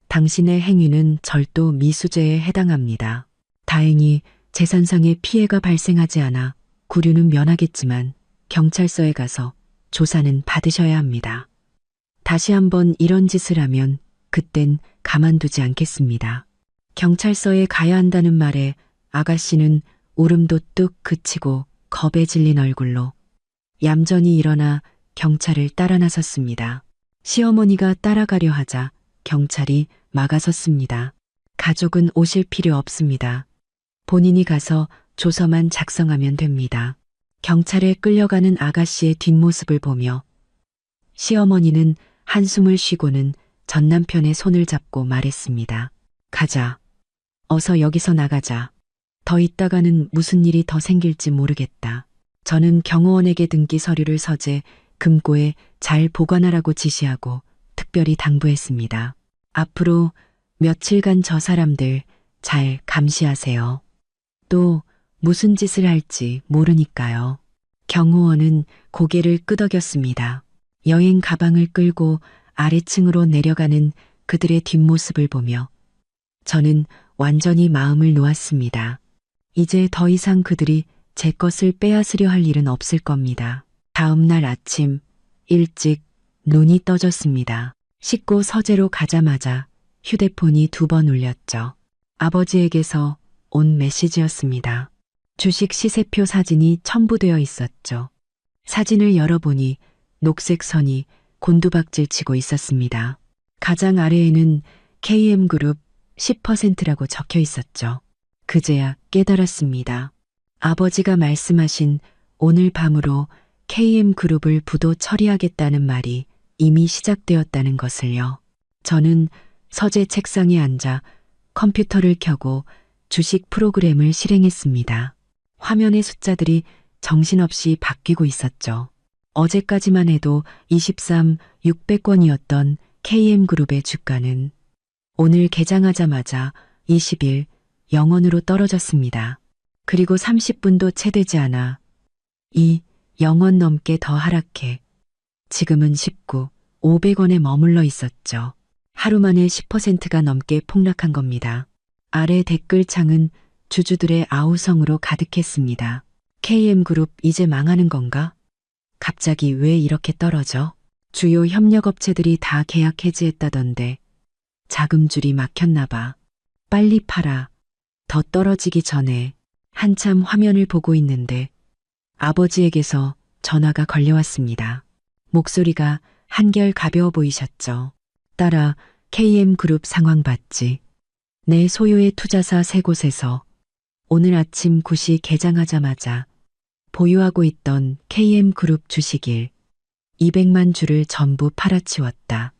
당신의 행위는 절도 미수죄에 해당합니다. 다행히 재산상의 피해가 발생하지 않아 구류는 면하겠지만 경찰서에 가서 조사는 받으셔야 합니다. 다시 한번 이런 짓을 하면 그땐 가만두지 않겠습니다. 경찰서에 가야 한다는 말에 아가씨는 울음도 뚝 그치고 겁에 질린 얼굴로 얌전히 일어나 경찰을 따라 나섰습니다. 시어머니가 따라가려 하자 경찰이 막아섰습니다. 가족은 오실 필요 없습니다. 본인이 가서 조서만 작성하면 됩니다. 경찰에 끌려가는 아가씨의 뒷모습을 보며 시어머니는 한숨을 쉬고는 전 남편의 손을 잡고 말했습니다. 가자. 어서 여기서 나가자. 더 있다가는 무슨 일이 더 생길지 모르겠다. 저는 경호원에게 등기 서류를 서재 금고에 잘 보관하라고 지시하고 특별히 당부했습니다. 앞으로 며칠간 저 사람들 잘 감시하세요. 또 무슨 짓을 할지 모르니까요. 경호원은 고개를 끄덕였습니다. 여행 가방을 끌고 아래층으로 내려가는 그들의 뒷모습을 보며 저는 완전히 마음을 놓았습니다. 이제 더 이상 그들이 제 것을 빼앗으려 할 일은 없을 겁니다. 다음 날 아침 일찍 눈이 떠졌습니다. 씻고 서재로 가자마자 휴대폰이 2번 울렸죠. 아버지에게서 온 메시지였습니다. 주식 시세표 사진이 첨부되어 있었죠. 사진을 열어보니 녹색 선이 곤두박질 치고 있었습니다. 가장 아래에는 KM그룹 10%라고 적혀 있었죠. 그제야 깨달았습니다. 아버지가 말씀하신 오늘 밤으로 KM그룹을 부도 처리하겠다는 말이 이미 시작되었다는 것을요. 저는 서재 책상에 앉아 컴퓨터를 켜고 주식 프로그램을 실행했습니다. 화면의 숫자들이 정신없이 바뀌고 있었죠. 어제까지만 해도 23, 600권이었던 KM그룹의 주가는 오늘 개장하자마자 20일 0원으로 떨어졌습니다. 그리고 30분도 채 되지 않아 이 0원 넘게 더 하락해 지금은 19, 500원에 머물러 있었죠. 하루 만에 10%가 넘게 폭락한 겁니다. 아래 댓글창은 주주들의 아우성으로 가득했습니다. KM그룹 이제 망하는 건가? 갑자기 왜 이렇게 떨어져? 주요 협력업체들이 다 계약 해지했다던데 자금줄이 막혔나 봐. 빨리 팔아. 더 떨어지기 전에. 한참 화면을 보고 있는데 아버지에게서 전화가 걸려왔습니다. 목소리가 한결 가벼워 보이셨죠. 딸아, KM그룹 상황 봤지? 내 소유의 투자사 3곳에서 오늘 아침 9시 개장하자마자 보유하고 있던 KM그룹 주식일 200만 주를 전부 팔아치웠다.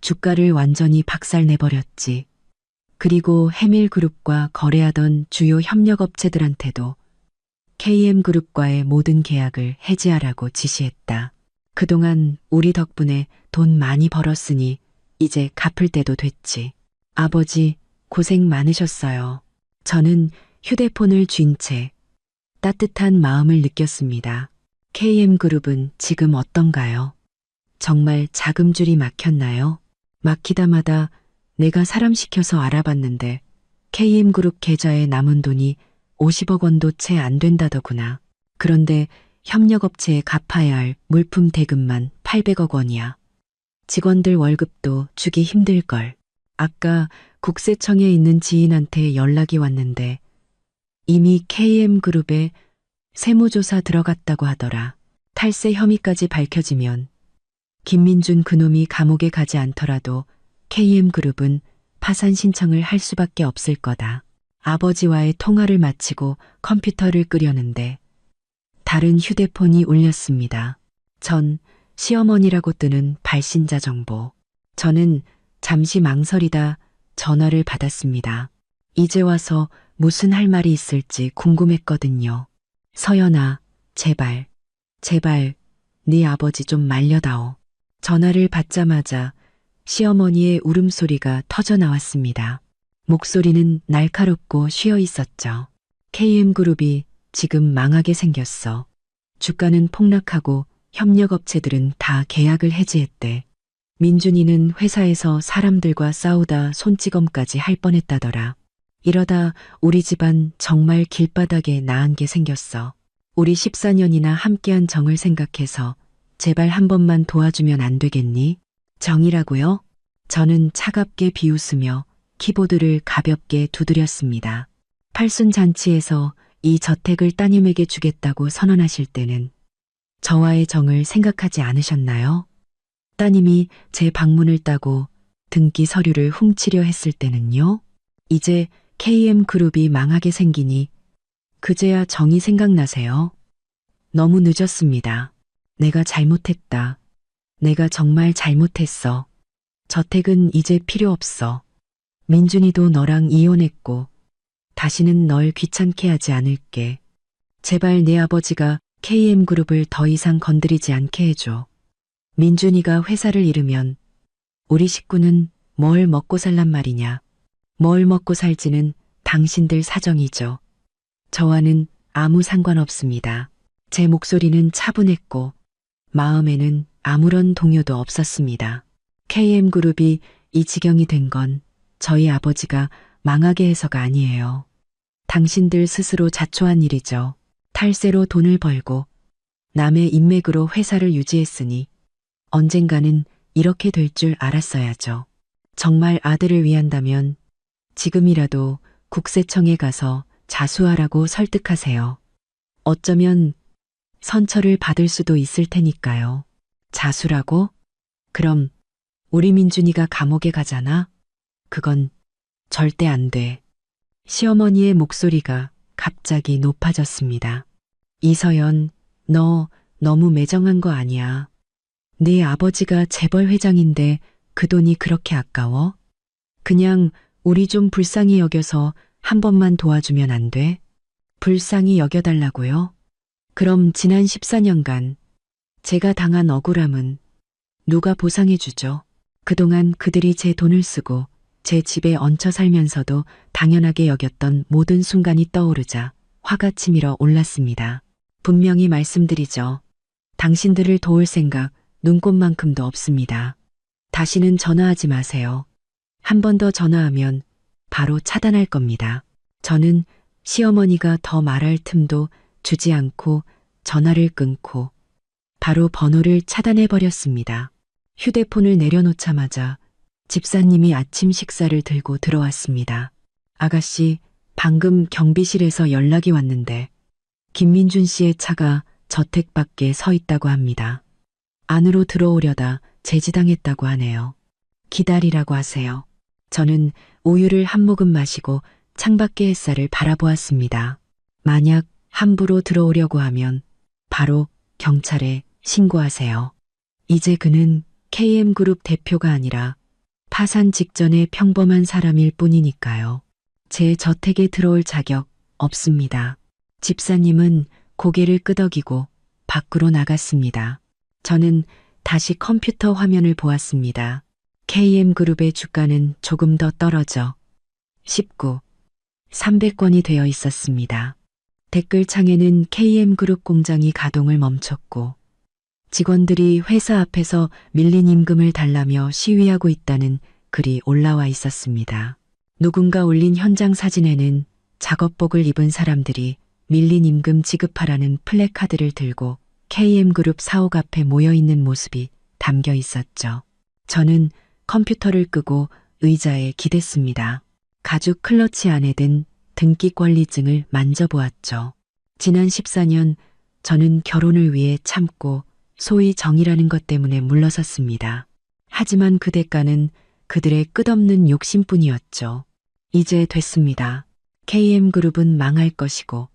주가를 완전히 박살내버렸지. 그리고 해밀그룹과 거래하던 주요 협력업체들한테도 KM그룹과의 모든 계약을 해지하라고 지시했다. 그동안 우리 덕분에 돈 많이 벌었으니 이제 갚을 때도 됐지. 아버지, 고생 많으셨어요. 저는 휴대폰을 쥔 채 따뜻한 마음을 느꼈습니다. KM그룹은 지금 어떤가요? 정말 자금줄이 막혔나요? 막히다마다 내가 사람 시켜서 알아봤는데 KM그룹 계좌에 남은 돈이 50억 원도 채 안 된다더구나. 그런데 협력업체에 갚아야 할 물품 대금만 800억 원이야. 직원들 월급도 주기 힘들걸. 아까 국세청에 있는 지인한테 연락이 왔는데 이미 KM그룹에 세무조사 들어갔다고 하더라. 탈세 혐의까지 밝혀지면 김민준 그놈이 감옥에 가지 않더라도 KM그룹은 파산 신청을 할 수밖에 없을 거다. 아버지와의 통화를 마치고 컴퓨터를 끄려는데 다른 휴대폰이 울렸습니다. 전 시어머니라고 뜨는 발신자 정보. 저는 잠시 망설이다 전화를 받았습니다. 이제 와서 무슨 할 말이 있을지 궁금했거든요. 서연아, 제발, 제발 네 아버지 좀 말려다오. 전화를 받자마자 시어머니의 울음소리가 터져 나왔습니다. 목소리는 날카롭고 쉬어 있었죠. KM그룹이 지금 망하게 생겼어. 주가는 폭락하고 협력업체들은 다 계약을 해지했대. 민준이는 회사에서 사람들과 싸우다 손찌검까지 할 뻔했다더라. 이러다 우리 집안 정말 길바닥에 나은 게 생겼어. 우리 14년이나 함께한 정을 생각해서 제발 한 번만 도와주면 안 되겠니? 정이라고요? 저는 차갑게 비웃으며 키보드를 가볍게 두드렸습니다. 팔순잔치에서 이 저택을 따님에게 주겠다고 선언하실 때는 저와의 정을 생각하지 않으셨나요? 따님이 제 방문을 따고 등기 서류를 훔치려 했을 때는요? 이제 KM그룹이 망하게 생기니 그제야 정이 생각나세요? 너무 늦었습니다. 내가 잘못했다. 내가 정말 잘못했어. 저택은 이제 필요 없어. 민준이도 너랑 이혼했고, 다시는 널 귀찮게 하지 않을게. 제발 내 아버지가 KM그룹을 더 이상 건드리지 않게 해줘. 민준이가 회사를 잃으면 우리 식구는 뭘 먹고 살란 말이냐. 뭘 먹고 살지는 당신들 사정이죠. 저와는 아무 상관없습니다. 제 목소리는 차분했고 마음에는 아무런 동요도 없었습니다. KM그룹이 이 지경이 된 건 저희 아버지가 망하게 해서가 아니에요. 당신들 스스로 자초한 일이죠. 탈세로 돈을 벌고 남의 인맥으로 회사를 유지했으니 언젠가는 이렇게 될 줄 알았어야죠. 정말 아들을 위한다면 지금이라도 국세청에 가서 자수하라고 설득하세요. 어쩌면 선처를 받을 수도 있을 테니까요. 자수라고? 그럼 우리 민준이가 감옥에 가잖아? 그건 절대 안 돼. 시어머니의 목소리가 갑자기 높아졌습니다. 이서연, 너 너무 매정한 거 아니야. 네 아버지가 재벌 회장인데 그 돈이 그렇게 아까워? 그냥 우리 좀 불쌍히 여겨서 한 번만 도와주면 안 돼? 불쌍히 여겨달라고요? 그럼 지난 14년간 제가 당한 억울함은 누가 보상해주죠? 그동안 그들이 제 돈을 쓰고 제 집에 얹혀 살면서도 당연하게 여겼던 모든 순간이 떠오르자 화가 치밀어 올랐습니다. 분명히 말씀드리죠. 당신들을 도울 생각 눈꼽만큼도 없습니다. 다시는 전화하지 마세요. 한 번 더 전화하면 바로 차단할 겁니다. 저는 시어머니가 더 말할 틈도 주지 않고 전화를 끊고 바로 번호를 차단해버렸습니다. 휴대폰을 내려놓자마자 집사님이 아침 식사를 들고 들어왔습니다. 아가씨, 방금 경비실에서 연락이 왔는데 김민준 씨의 차가 저택 밖에 서 있다고 합니다. 안으로 들어오려다 제지당했다고 하네요. 기다리라고 하세요. 저는 우유를 한 모금 마시고 창밖의 햇살을 바라보았습니다. 만약 함부로 들어오려고 하면 바로 경찰에 신고하세요. 이제 그는 KM그룹 대표가 아니라 파산 직전의 평범한 사람일 뿐이니까요. 제 저택에 들어올 자격 없습니다. 집사님은 고개를 끄덕이고 밖으로 나갔습니다. 저는 다시 컴퓨터 화면을 보았습니다. KM그룹의 주가는 조금 더 떨어져 19, 300권이 되어 있었습니다. 댓글창에는 KM그룹 공장이 가동을 멈췄고 직원들이 회사 앞에서 밀린 임금을 달라며 시위하고 있다는 글이 올라와 있었습니다. 누군가 올린 현장 사진에는 작업복을 입은 사람들이 밀린 임금 지급하라는 플래카드를 들고 KM그룹 사옥 앞에 모여 있는 모습이 담겨 있었죠. 저는 컴퓨터를 끄고 의자에 기댔습니다. 가죽 클러치 안에 든 등기 권리증을 만져보았죠. 지난 14년 저는 결혼을 위해 참고 소위 정이라는 것 때문에 물러섰습니다. 하지만 그 대가는 그들의 끝없는 욕심뿐이었죠. 이제 됐습니다. KM그룹은 망할 것이고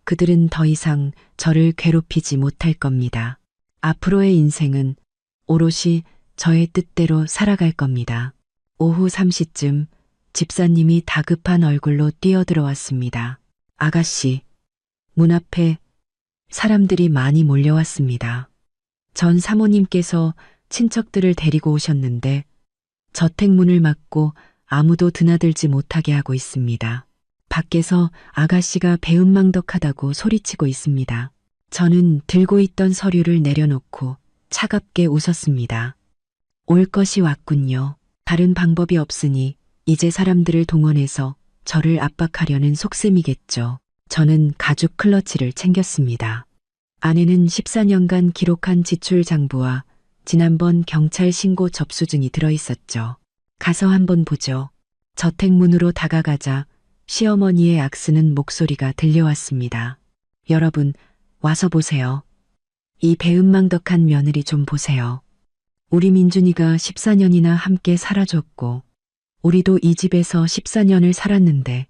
그들은 더 이상 저를 괴롭히지 못할 겁니다. 앞으로의 인생은 오롯이 저의 뜻대로 살아갈 겁니다. 오후 3시쯤 집사님이 다급한 얼굴로 뛰어들어왔습니다. 아가씨, 문 앞에 사람들이 많이 몰려왔습니다. 전 사모님께서 친척들을 데리고 오셨는데 저택 문을 막고 아무도 드나들지 못하게 하고 있습니다. 밖에서 아가씨가 배은망덕하다고 소리치고 있습니다. 저는 들고 있던 서류를 내려놓고 차갑게 웃었습니다. 올 것이 왔군요. 다른 방법이 없으니 이제 사람들을 동원해서 저를 압박하려는 속셈이겠죠. 저는 가죽 클러치를 챙겼습니다. 안에는 14년간 기록한 지출 장부와 지난번 경찰 신고 접수증이 들어있었죠. 가서 한번 보죠. 저택 문으로 다가가자 시어머니의 악쓰는 목소리가 들려왔습니다. 여러분, 와서 보세요. 이 배은망덕한 며느리 좀 보세요. 우리 민준이가 14년이나 함께 살아줬고 우리도 이 집에서 14년을 살았는데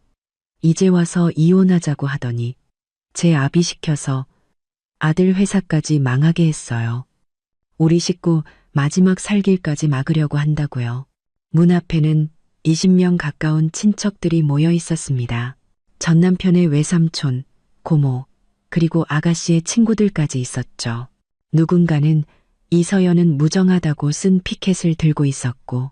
이제 와서 이혼하자고 하더니 제 아비 시켜서 아들 회사까지 망하게 했어요. 우리 식구 마지막 살길까지 막으려고 한다고요. 문 앞에는 20명 가까운 친척들이 모여 있었습니다. 전 남편의 외삼촌, 고모, 그리고 아가씨의 친구들까지 있었죠. 누군가는 이서연은 무정하다고 쓴 피켓을 들고 있었고,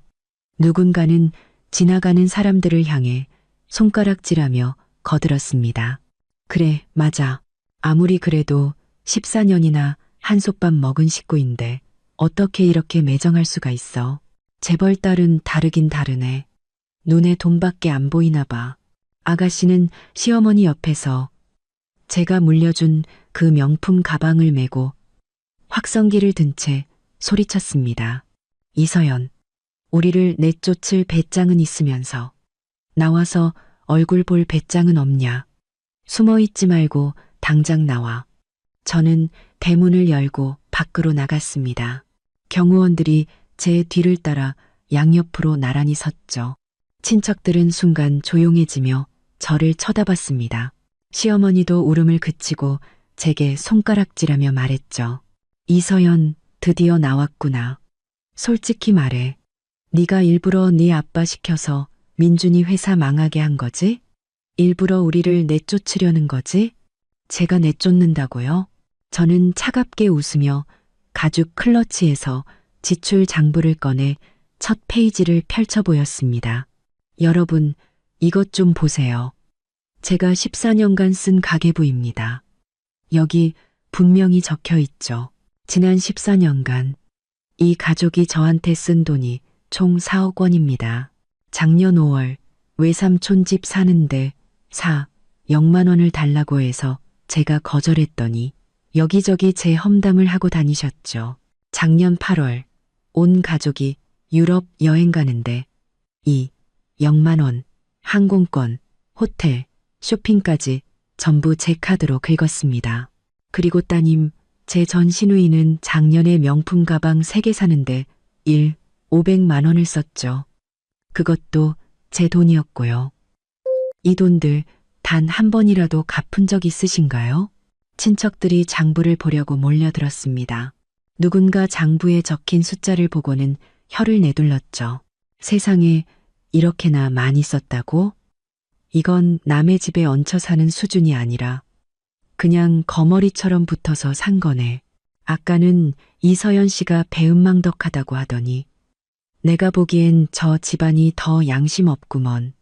누군가는 지나가는 사람들을 향해 손가락질하며 거들었습니다. 그래, 맞아. 아무리 그래도 14년이나 한솥밥 먹은 식구인데 어떻게 이렇게 매정할 수가 있어. 재벌 딸은 다르긴 다르네. 눈에 돈밖에 안 보이나 봐. 아가씨는 시어머니 옆에서 제가 물려준 그 명품 가방을 메고 확성기를 든 채 소리쳤습니다. 이서연, 우리를 내쫓을 배짱은 있으면서 나와서 얼굴 볼 배짱은 없냐. 숨어 있지 말고 당장 나와. 저는 대문을 열고 밖으로 나갔습니다. 경호원들이 제 뒤를 따라 양옆으로 나란히 섰죠. 친척들은 순간 조용해지며 저를 쳐다봤습니다. 시어머니도 울음을 그치고 제게 손가락질하며 말했죠. 이서연, 드디어 나왔구나. 솔직히 말해. 네가 일부러 네 아빠 시켜서 민준이 회사 망하게 한 거지? 일부러 우리를 내쫓으려는 거지? 제가 내쫓는다고요? 저는 차갑게 웃으며 가죽 클러치에서 지출 장부를 꺼내 첫 페이지를 펼쳐 보였습니다. 여러분, 이것 좀 보세요. 제가 14년간 쓴 가계부입니다. 여기 분명히 적혀 있죠. 지난 14년간 이 가족이 저한테 쓴 돈이 총 4억 원입니다. 작년 5월 외삼촌 집 사는데 0만 원을 달라고 해서 제가 거절했더니 여기저기 제 험담을 하고 다니셨죠. 작년 8월 온 가족이 유럽 여행 가는데 0만 원, 항공권, 호텔, 쇼핑까지 전부 제 카드로 긁었습니다. 그리고 따님, 제 전 시누이는 작년에 명품 가방 3개 사는데 500만 원을 썼죠. 그것도 제 돈이었고요. 이 돈들 단 한 번이라도 갚은 적 있으신가요? 친척들이 장부를 보려고 몰려들었습니다. 누군가 장부에 적힌 숫자를 보고는 혀를 내둘렀죠. 세상에 이렇게나 많이 썼다고? 이건 남의 집에 얹혀 사는 수준이 아니라 그냥 거머리처럼 붙어서 산 거네. 아까는 이서연 씨가 배은망덕하다고 하더니 내가 보기엔 저 집안이 더 양심 없구먼.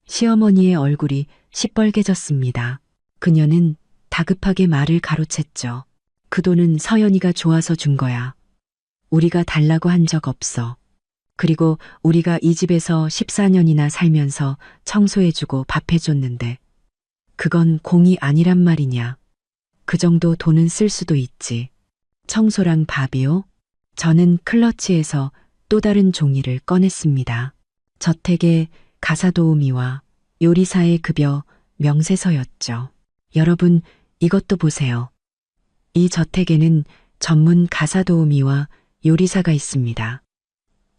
시어머니의 얼굴이 시뻘개졌습니다. 그녀는 다급하게 말을 가로챘죠. 그 돈은 서연이가 좋아서 준 거야. 우리가 달라고 한 적 없어. 그리고 우리가 이 집에서 14년이나 살면서 청소해주고 밥해줬는데 그건 공이 아니란 말이냐. 그 정도 돈은 쓸 수도 있지. 청소랑 밥이요? 저는 클러치에서 또 다른 종이를 꺼냈습니다. 저택의 가사도우미와 요리사의 급여 명세서였죠. 여러분, 이것도 보세요. 이 저택에는 전문 가사도우미와 요리사가 있습니다.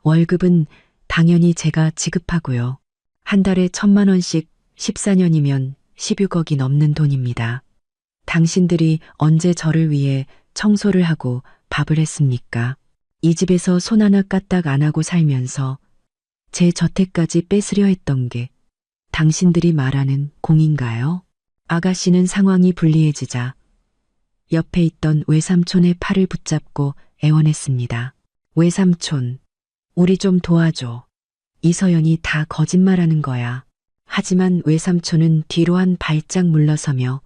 월급은 당연히 제가 지급하고요. 한 달에 1,000만 원씩 14년이면 16억이 넘는 돈입니다. 당신들이 언제 저를 위해 청소를 하고 밥을 했습니까? 이 집에서 손 하나 까딱 안 하고 살면서 제 저택까지 뺏으려 했던 게 당신들이 말하는 공인가요? 아가씨는 상황이 불리해지자 옆에 있던 외삼촌의 팔을 붙잡고 애원했습니다. 외삼촌, 우리 좀 도와줘. 이서연이 다 거짓말하는 거야. 하지만 외삼촌은 뒤로 한 발짝 물러서며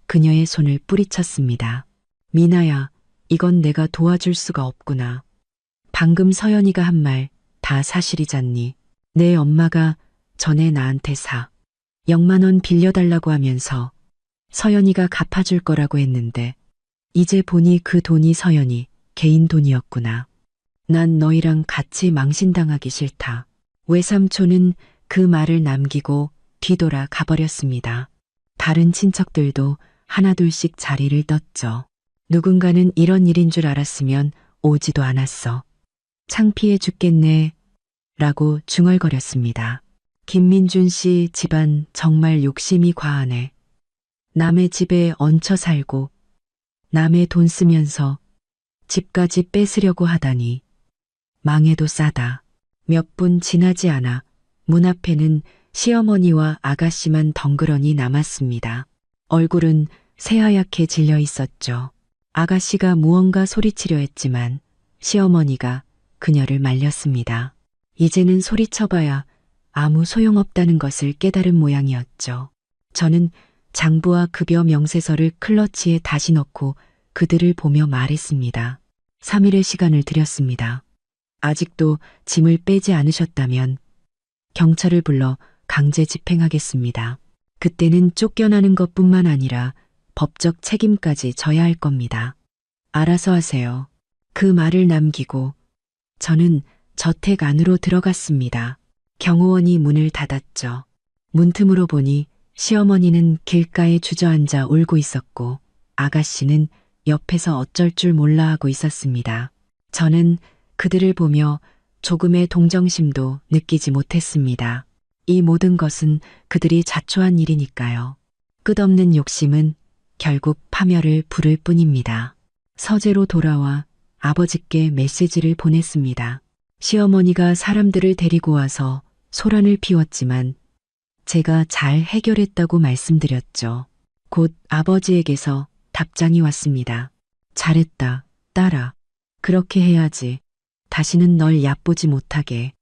그녀의 손을 뿌리쳤습니다. 미나야, 이건 내가 도와줄 수가 없구나. 방금 서연이가 한 말 다 사실이잖니. 내 엄마가 전에 나한테 0만 원 빌려달라고 하면서 서연이가 갚아줄 거라고 했는데 이제 보니 그 돈이 서연이 개인 돈이었구나. 난 너희랑 같이 망신당하기 싫다. 외삼촌은 그 말을 남기고 뒤돌아 가버렸습니다. 다른 친척들도 하나둘씩 자리를 떴죠. 누군가는 이런 일인 줄 알았으면 오지도 않았어. 창피해 죽겠네 라고 중얼거렸습니다. 김민준 씨 집안 정말 욕심이 과하네. 남의 집에 얹혀 살고 남의 돈 쓰면서 집까지 뺏으려고 하다니 망해도 싸다. 몇 분 지나지 않아 문 앞에는 시어머니와 아가씨만 덩그러니 남았습니다. 얼굴은 새하얗게 질려 있었죠. 아가씨가 무언가 소리치려 했지만 시어머니가 그녀를 말렸습니다. 이제는 소리쳐봐야 아무 소용없다는 것을 깨달은 모양이었죠. 저는 장부와 급여 명세서를 클러치에 다시 넣고 그들을 보며 말했습니다. 3일의 시간을 드렸습니다. 아직도 짐을 빼지 않으셨다면 경찰을 불러 강제 집행하겠습니다. 그때는 쫓겨나는 것뿐만 아니라 법적 책임까지 져야 할 겁니다. 알아서 하세요. 그 말을 남기고 저는 저택 안으로 들어갔습니다. 경호원이 문을 닫았죠. 문틈으로 보니 시어머니는 길가에 주저앉아 울고 있었고 아가씨는 옆에서 어쩔 줄 몰라 하고 있었습니다. 저는 그들을 보며 조금의 동정심도 느끼지 못했습니다. 이 모든 것은 그들이 자초한 일이니까요. 끝없는 욕심은 결국 파멸을 부를 뿐입니다. 서재로 돌아와 아버지께 메시지를 보냈습니다. 시어머니가 사람들을 데리고 와서 소란을 피웠지만 제가 잘 해결했다고 말씀드렸죠. 곧 아버지에게서 답장이 왔습니다. 잘했다, 딸아. 그렇게 해야지. 다시는 널 얕보지 못하게.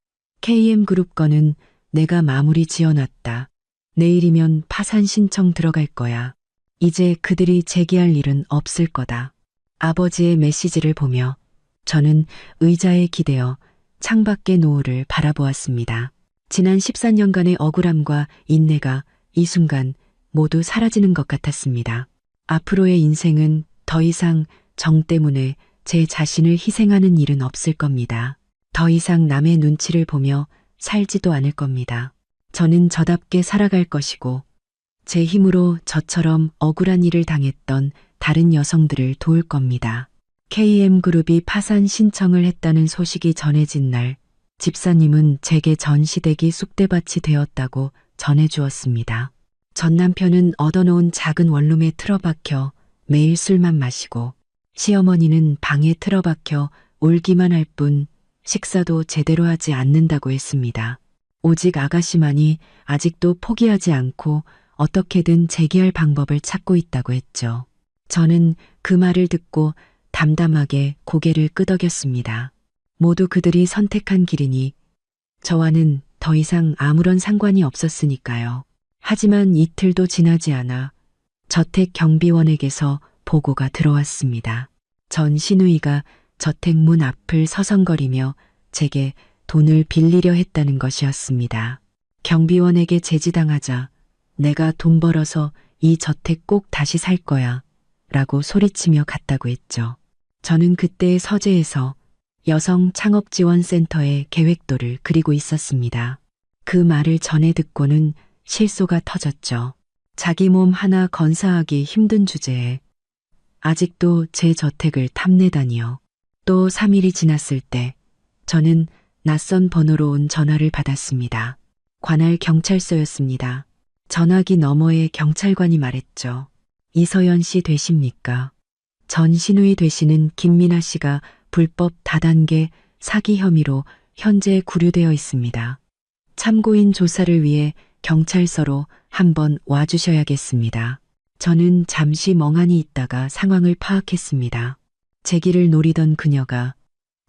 KM그룹 거는 내가 마무리 지어놨다. 내일이면 파산 신청 들어갈 거야. 이제 그들이 제기할 일은 없을 거다. 아버지의 메시지를 보며 저는 의자에 기대어 창밖의 노을을 바라보았습니다. 지난 14년간의 억울함과 인내가 이 순간 모두 사라지는 것 같았습니다. 앞으로의 인생은 더 이상 정 때문에 제 자신을 희생하는 일은 없을 겁니다. 더 이상 남의 눈치를 보며 살지도 않을 겁니다. 저는 저답게 살아갈 것이고 제 힘으로 저처럼 억울한 일을 당했던 다른 여성들을 도울 겁니다. KM그룹이 파산 신청을 했다는 소식이 전해진 날 집사님은 제게 전시대기 쑥대밭이 되었다고 전해주었습니다. 전 남편은 얻어놓은 작은 원룸에 틀어박혀 매일 술만 마시고 시어머니는 방에 틀어박혀 울기만 할 뿐 식사도 제대로 하지 않는다고 했습니다. 오직 아가씨만이 아직도 포기하지 않고 어떻게든 재기할 방법을 찾고 있다고 했죠. 저는 그 말을 듣고 담담하게 고개를 끄덕였습니다. 모두 그들이 선택한 길이니 저와는 더 이상 아무런 상관이 없었으니까요. 하지만 이틀도 지나지 않아 저택 경비원에게서 보고가 들어왔습니다. 전 시누이가 저택 문 앞을 서성거리며 제게 돈을 빌리려 했다는 것이었습니다. 경비원에게 제지당하자 내가 돈 벌어서 이 저택 꼭 다시 살 거야 라고 소리치며 갔다고 했죠. 저는 그때 서재에서 여성 창업지원센터의 계획도를 그리고 있었습니다. 그 말을 전해 듣고는 실소가 터졌죠. 자기 몸 하나 건사하기 힘든 주제에 아직도 제 저택을 탐내다니요. 또 3일이 지났을 때 저는 낯선 번호로 온 전화를 받았습니다. 관할 경찰서였습니다. 전화기 너머에 경찰관이 말했죠. 이서연 씨 되십니까? 전 시누이 되시는 김민아 씨가 불법 다단계 사기 혐의로 현재 구류되어 있습니다. 참고인 조사를 위해 경찰서로 한번 와주셔야겠습니다. 저는 잠시 멍하니 있다가 상황을 파악했습니다. 제 길을 노리던 그녀가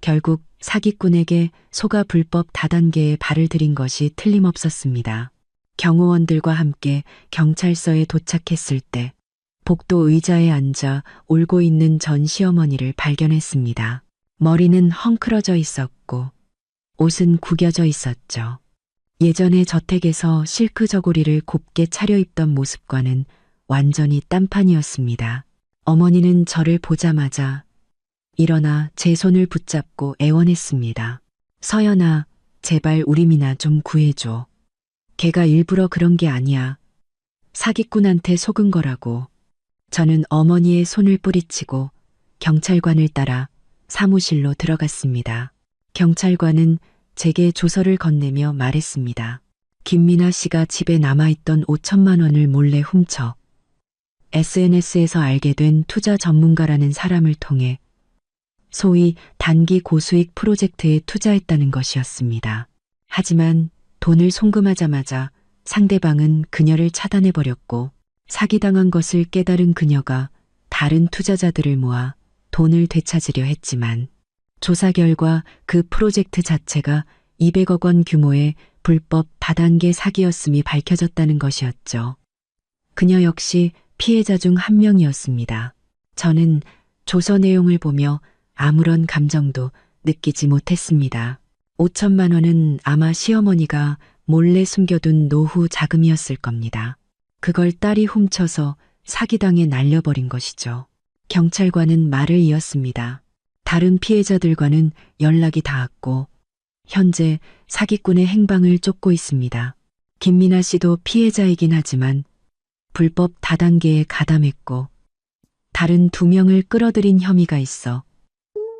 결국 사기꾼에게 속아 불법 다단계에 발을 들인 것이 틀림없었습니다. 경호원들과 함께 경찰서에 도착했을 때 복도 의자에 앉아 울고 있는 전 시어머니를 발견했습니다. 머리는 헝클어져 있었고 옷은 구겨져 있었죠. 예전에 저택에서 실크 저고리를 곱게 차려입던 모습과는 완전히 딴판이었습니다. 어머니는 저를 보자마자 일어나 제 손을 붙잡고 애원했습니다. 서연아, 제발 우리 미나 좀 구해줘. 걔가 일부러 그런 게 아니야. 사기꾼한테 속은 거라고. 저는 어머니의 손을 뿌리치고 경찰관을 따라 사무실로 들어갔습니다. 경찰관은 제게 조서를 건네며 말했습니다. 김민아 씨가 집에 남아있던 5천만 원을 몰래 훔쳐 SNS에서 알게 된 투자 전문가라는 사람을 통해 소위 단기 고수익 프로젝트에 투자했다는 것이었습니다. 하지만 돈을 송금하자마자 상대방은 그녀를 차단해버렸고 사기당한 것을 깨달은 그녀가 다른 투자자들을 모아 돈을 되찾으려 했지만 조사 결과 그 프로젝트 자체가 200억 원 규모의 불법 다단계 사기였음이 밝혀졌다는 것이었죠. 그녀 역시 피해자 중 한 명이었습니다. 저는 조서 내용을 보며 아무런 감정도 느끼지 못했습니다. 5천만 원은 아마 시어머니가 몰래 숨겨둔 노후 자금이었을 겁니다. 그걸 딸이 훔쳐서 사기당해 날려버린 것이죠. 경찰관은 말을 이었습니다. 다른 피해자들과는 연락이 닿았고 현재 사기꾼의 행방을 쫓고 있습니다. 김미나 씨도 피해자이긴 하지만 불법 다단계에 가담했고 다른 2명을 끌어들인 혐의가 있어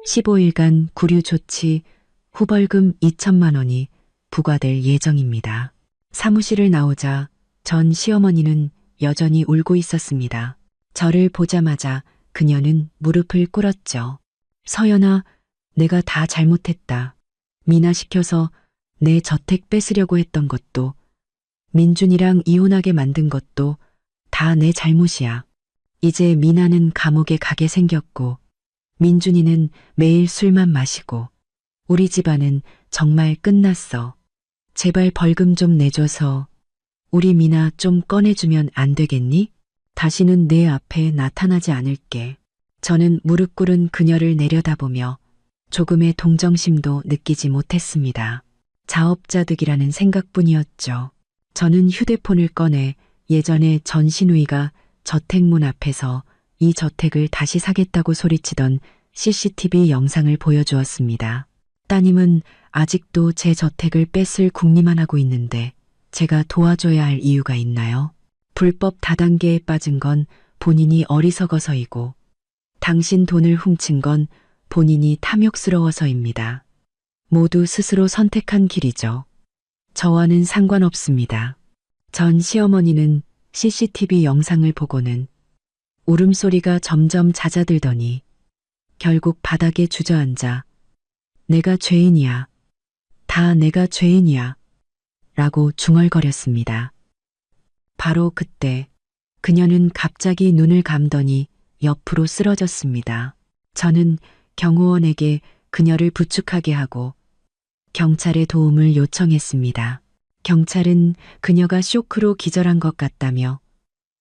15일간 구류 조치 후 벌금 2천만 원이 부과될 예정입니다. 사무실을 나오자 전 시어머니는 여전히 울고 있었습니다. 저를 보자마자 그녀는 무릎을 꿇었죠. 서연아, 내가 다 잘못했다. 미나 시켜서 내 저택 뺏으려고 했던 것도 민준이랑 이혼하게 만든 것도 다 내 잘못이야. 이제 미나는 감옥에 가게 생겼고 민준이는 매일 술만 마시고 우리 집안은 정말 끝났어. 제발 벌금 좀 내줘서 우리 미나 좀 꺼내주면 안 되겠니? 다시는 내 앞에 나타나지 않을게. 저는 무릎 꿇은 그녀를 내려다보며 조금의 동정심도 느끼지 못했습니다. 자업자득이라는 생각뿐이었죠. 저는 휴대폰을 꺼내 예전에 전 시누이가 저택문 앞에서 이 저택을 다시 사겠다고 소리치던 CCTV 영상을 보여주었습니다. 따님은 아직도 제 저택을 뺏을 궁리만 하고 있는데 제가 도와줘야 할 이유가 있나요? 불법 다단계에 빠진 건 본인이 어리석어서이고 당신 돈을 훔친 건 본인이 탐욕스러워서입니다. 모두 스스로 선택한 길이죠. 저와는 상관없습니다. 전 시어머니는 CCTV 영상을 보고는 울음소리가 점점 잦아들더니 결국 바닥에 주저앉아 내가 죄인이야. 다 내가 죄인이야. 라고 중얼거렸습니다. 바로 그때 그녀는 갑자기 눈을 감더니 옆으로 쓰러졌습니다. 저는 경호원에게 그녀를 부축하게 하고 경찰의 도움을 요청했습니다. 경찰은 그녀가 쇼크로 기절한 것 같다며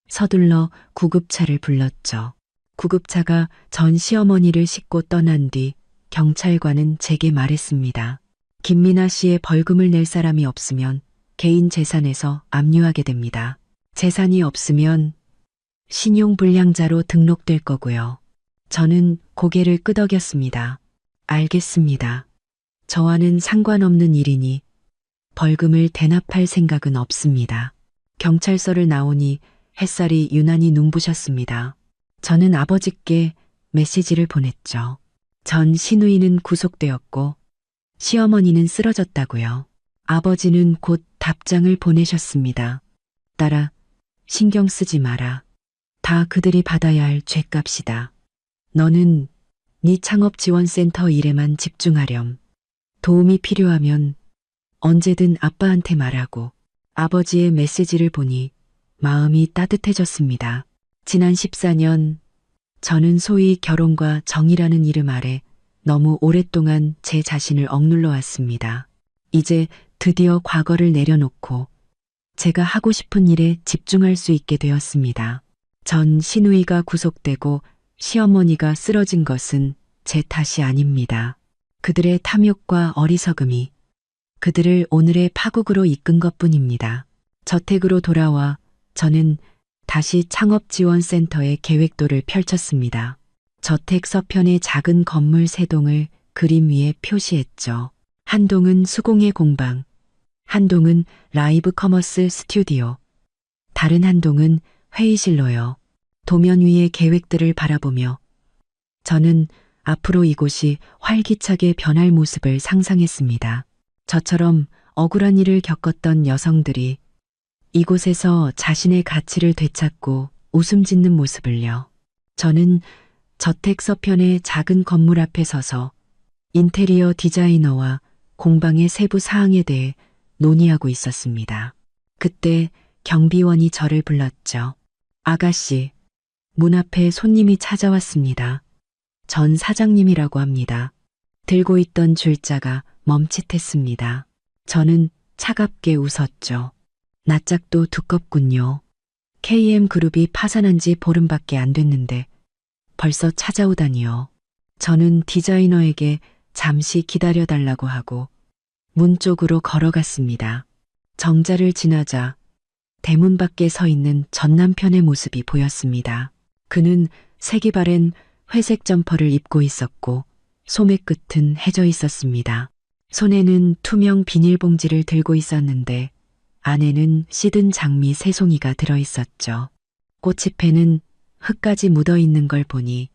서둘러 구급차를 불렀죠. 구급차가 전 시어머니를 싣고 떠난 뒤 경찰관은 제게 말했습니다. 김미나 씨의 벌금을 낼 사람이 없으면 개인 재산에서 압류하게 됩니다. 재산이 없으면 신용불량자로 등록될 거고요. 저는 고개를 끄덕였습니다. 알겠습니다. 저와는 상관없는 일이니 벌금을 대납할 생각은 없습니다. 경찰서를 나오니 햇살이 유난히 눈부셨습니다. 저는 아버지께 메시지를 보냈죠. 전 시누이는 구속되었고 시어머니는 쓰러졌다고요. 아버지는 곧 답장을 보내셨습니다. 딸아, 신경 쓰지 마라. 다 그들이 받아야 할 죗값이다. 너는 네 창업지원센터 일에만 집중하렴. 도움이 필요하면 언제든 아빠한테 말하고. 아버지의 메시지를 보니 마음이 따뜻해졌습니다. 지난 14년 저는 소위 결혼과 정이라는 이름 아래 너무 오랫동안 제 자신을 억눌러 왔습니다. 이제 드디어 과거를 내려놓고 제가 하고 싶은 일에 집중할 수 있게 되었습니다. 전 시누이가 구속되고 시어머니가 쓰러진 것은 제 탓이 아닙니다. 그들의 탐욕과 어리석음이 그들을 오늘의 파국으로 이끈 것뿐입니다. 저택으로 돌아와 저는 다시 창업지원센터의 계획도를 펼쳤습니다. 저택 서편의 작은 건물 3동을 그림 위에 표시했죠. 한 동은 수공예 공방, 한 동은 라이브 커머스 스튜디오, 다른 한 동은 회의실로요. 도면 위의 계획들을 바라보며 저는 앞으로 이곳이 활기차게 변할 모습을 상상했습니다. 저처럼 억울한 일을 겪었던 여성들이 이곳에서 자신의 가치를 되찾고 웃음 짓는 모습을요. 저는 저택 서편의 작은 건물 앞에 서서 인테리어 디자이너와 공방의 세부 사항에 대해 논의하고 있었습니다. 그때 경비원이 저를 불렀죠. 아가씨, 문 앞에 손님이 찾아왔습니다. 전 사장님이라고 합니다. 들고 있던 줄자가 멈칫했습니다. 저는 차갑게 웃었죠. 낯짝도 두껍군요. KM그룹이 파산한 지 보름밖에 안 됐는데 벌써 찾아오다니요. 저는 디자이너에게 잠시 기다려달라고 하고 문 쪽으로 걸어갔습니다. 정자를 지나자 대문 밖에 서 있는 전 남편의 모습이 보였습니다. 그는 색이 바랜 회색 점퍼를 입고 있었고 소매 끝은 해져 있었습니다. 손에는 투명 비닐봉지를 들고 있었는데 안에는 시든 장미 3송이가 들어있었죠. 꽃잎에는 흙까지 묻어 있는 걸 보니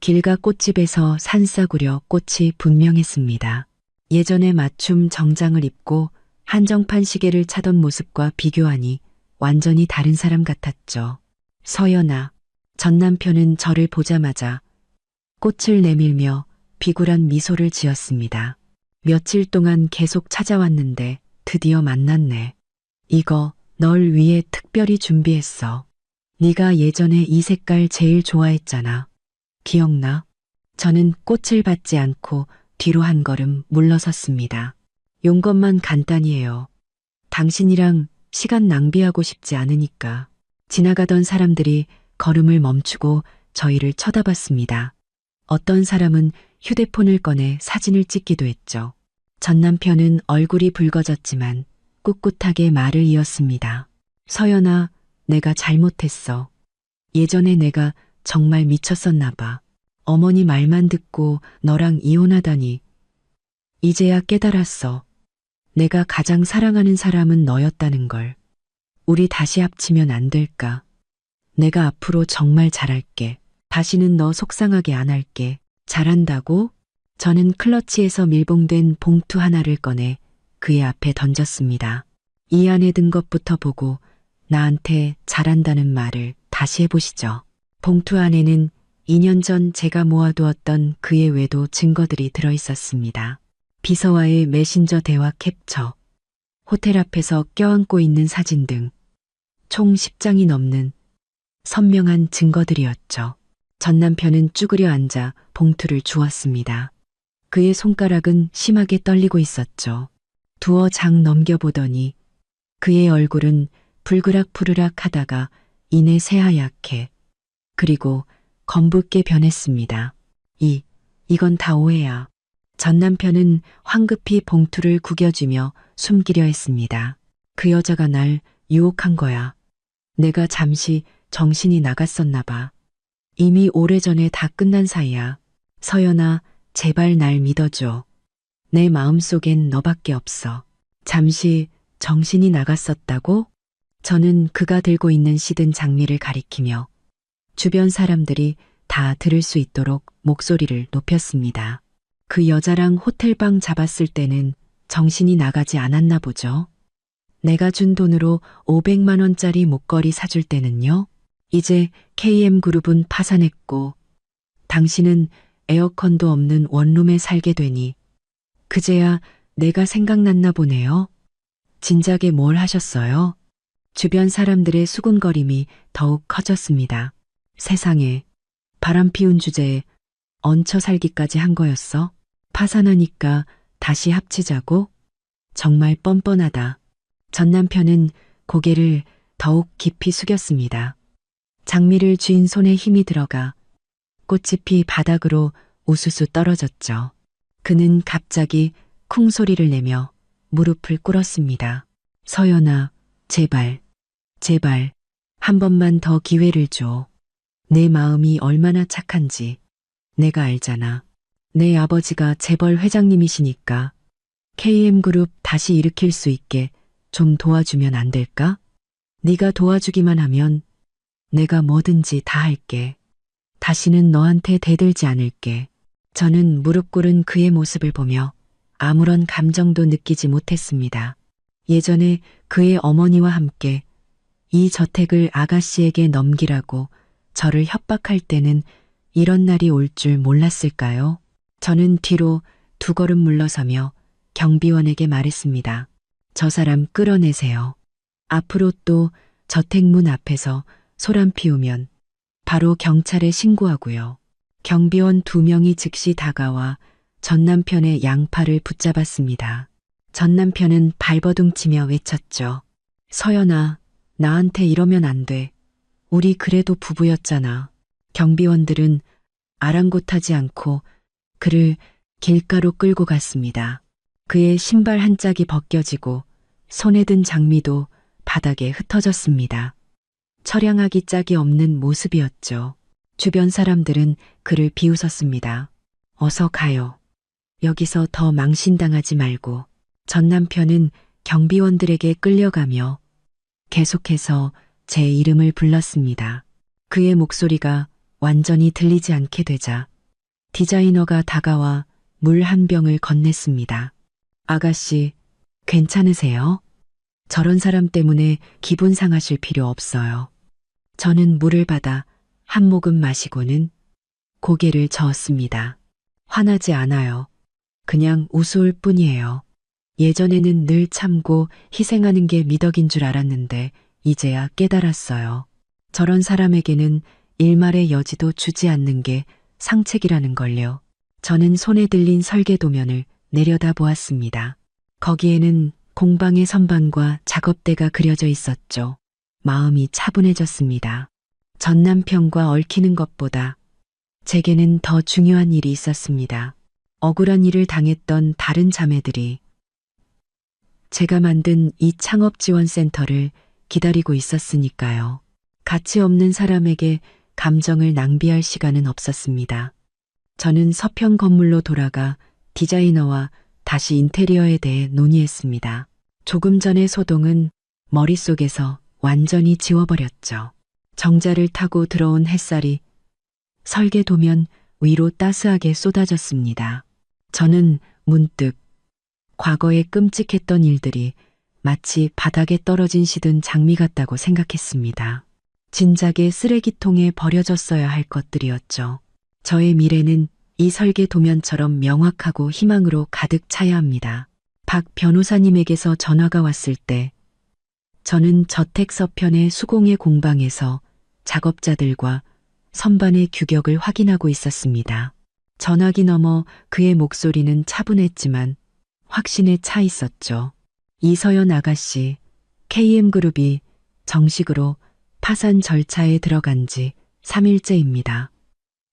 길가 꽃집에서 산싸구려 꽃이 분명했습니다. 예전에 맞춤 정장을 입고 한정판 시계를 차던 모습과 비교하니 완전히 다른 사람 같았죠. 서연아, 전 남편은 저를 보자마자 꽃을 내밀며 비굴한 미소를 지었습니다. 며칠 동안 계속 찾아왔는데 드디어 만났네. 이거 널 위해 특별히 준비했어. 네가 예전에 이 색깔 제일 좋아했잖아. 기억나? 저는 꽃을 받지 않고 뒤로 한 걸음 물러섰습니다. 용건만 간단히 해요. 당신이랑 시간 낭비하고 싶지 않으니까. 지나가던 사람들이 걸음을 멈추고 저희를 쳐다봤습니다. 어떤 사람은 휴대폰을 꺼내 사진을 찍기도 했죠. 전 남편은 얼굴이 붉어졌지만 꿋꿋하게 말을 이었습니다. 서연아, 내가 잘못했어. 예전에 내가 정말 미쳤었나 봐. 어머니 말만 듣고 너랑 이혼하다니. 이제야 깨달았어. 내가 가장 사랑하는 사람은 너였다는 걸. 우리 다시 합치면 안 될까? 내가 앞으로 정말 잘할게. 다시는 너 속상하게 안 할게. 잘한다고? 저는 클러치에서 밀봉된 봉투 하나를 꺼내 그의 앞에 던졌습니다. 이 안에 든 것부터 보고 나한테 잘한다는 말을 다시 해보시죠. 봉투 안에는 2년 전 제가 모아두었던 그의 외도 증거들이 들어있었습니다. 비서와의 메신저 대화 캡처, 호텔 앞에서 껴안고 있는 사진 등 총 10장이 넘는 선명한 증거들이었죠. 전 남편은 쭈그려 앉아 봉투를 주었습니다. 그의 손가락은 심하게 떨리고 있었죠. 두어 장 넘겨보더니 그의 얼굴은 불그락푸르락 하다가 이내 새하얗게 그리고 검붉게 변했습니다. 이건 다 오해야. 전 남편은 황급히 봉투를 구겨주며 숨기려 했습니다. 그 여자가 날 유혹한 거야. 내가 잠시 정신이 나갔었나 봐. 이미 오래전에 다 끝난 사이야. 서연아, 제발 날 믿어줘. 내 마음속엔 너밖에 없어. 잠시 정신이 나갔었다고? 저는 그가 들고 있는 시든 장미를 가리키며 주변 사람들이 다 들을 수 있도록 목소리를 높였습니다. 그 여자랑 호텔방 잡았을 때는 정신이 나가지 않았나 보죠. 내가 준 돈으로 500만 원짜리 목걸이 사줄 때는요. 이제 KM그룹은 파산했고 당신은 에어컨도 없는 원룸에 살게 되니 그제야 내가 생각났나 보네요. 진작에 뭘 하셨어요? 주변 사람들의 수군거림이 더욱 커졌습니다. 세상에, 바람 피운 주제에 얹혀 살기까지 한 거였어? 파산하니까 다시 합치자고? 정말 뻔뻔하다. 전 남편은 고개를 더욱 깊이 숙였습니다. 장미를 쥔 손에 힘이 들어가 꽃잎이 바닥으로 우수수 떨어졌죠. 그는 갑자기 쿵 소리를 내며 무릎을 꿇었습니다. 서연아, 제발, 제발, 한 번만 더 기회를 줘. 내 마음이 얼마나 착한지 내가 알잖아. 내 아버지가 재벌 회장님이시니까 KM그룹 다시 일으킬 수 있게 좀 도와주면 안 될까? 네가 도와주기만 하면 내가 뭐든지 다 할게. 다시는 너한테 대들지 않을게. 저는 무릎 꿇은 그의 모습을 보며 아무런 감정도 느끼지 못했습니다. 예전에 그의 어머니와 함께 이 저택을 아가씨에게 넘기라고 저를 협박할 때는 이런 날이 올 줄 몰랐을까요? 저는 뒤로 두 걸음 물러서며 경비원에게 말했습니다. 저 사람 끌어내세요. 앞으로 또 저택 문 앞에서 소란 피우면 바로 경찰에 신고하고요. 경비원 두 명이 즉시 다가와 전 남편의 양팔을 붙잡았습니다. 전 남편은 발버둥치며 외쳤죠. 서연아, 나한테 이러면 안 돼. 우리 그래도 부부였잖아. 경비원들은 아랑곳하지 않고 그를 길가로 끌고 갔습니다. 그의 신발 한 짝이 벗겨지고 손에 든 장미도 바닥에 흩어졌습니다. 처량하기 짝이 없는 모습이었죠. 주변 사람들은 그를 비웃었습니다. 어서 가요. 여기서 더 망신당하지 말고. 전 남편은 경비원들에게 끌려가며 계속해서 제 이름을 불렀습니다. 그의 목소리가 완전히 들리지 않게 되자 디자이너가 다가와 물 한 병을 건넸습니다. 아가씨, 괜찮으세요? 저런 사람 때문에 기분 상하실 필요 없어요. 저는 물을 받아 한 모금 마시고는 고개를 저었습니다. 화나지 않아요. 그냥 우스울 뿐이에요. 예전에는 늘 참고 희생하는 게 미덕인 줄 알았는데 이제야 깨달았어요. 저런 사람에게는 일말의 여지도 주지 않는 게 상책이라는 걸요. 저는 손에 들린 설계도면을 내려다 보았습니다. 거기에는 공방의 선반과 작업대가 그려져 있었죠. 마음이 차분해졌습니다. 전 남편과 얽히는 것보다 제게는 더 중요한 일이 있었습니다. 억울한 일을 당했던 다른 자매들이 제가 만든 이 창업지원센터를 기다리고 있었으니까요. 가치 없는 사람에게 감정을 낭비할 시간은 없었습니다. 저는 서평 건물로 돌아가 디자이너와 다시 인테리어에 대해 논의했습니다. 조금 전의 소동은 머릿속에서 완전히 지워버렸죠. 정자를 타고 들어온 햇살이 설계 도면 위로 따스하게 쏟아졌습니다. 저는 문득 과거에 끔찍했던 일들이 마치 바닥에 떨어진 시든 장미 같다고 생각했습니다. 진작에 쓰레기통에 버려졌어야 할 것들이었죠. 저의 미래는 이 설계 도면처럼 명확하고 희망으로 가득 차야 합니다. 박 변호사님에게서 전화가 왔을 때 저는 저택 서편의 수공예 공방에서 작업자들과 선반의 규격을 확인하고 있었습니다. 전화기 너머 그의 목소리는 차분했지만 확신에 차 있었죠. 이서연 아가씨, KM그룹이 정식으로 파산 절차에 들어간 지 3일째입니다.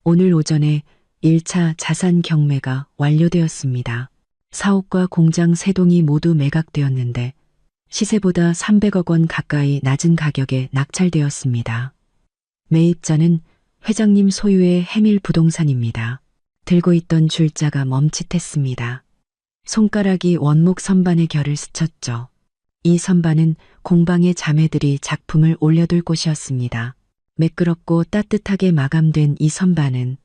오늘 오전에 1차 자산 경매가 완료되었습니다. 사옥과 공장 3동이 모두 매각되었는데 시세보다 300억 원 가까이 낮은 가격에 낙찰되었습니다. 매입자는 회장님 소유의 해밀 부동산입니다. 들고 있던 줄자가 멈칫했습니다. 손가락이 원목 선반의 결을 스쳤죠. 이 선반은 공방의 자매들이 작품을 올려둘 곳이었습니다. 매끄럽고 따뜻하게 마감된 이 선반은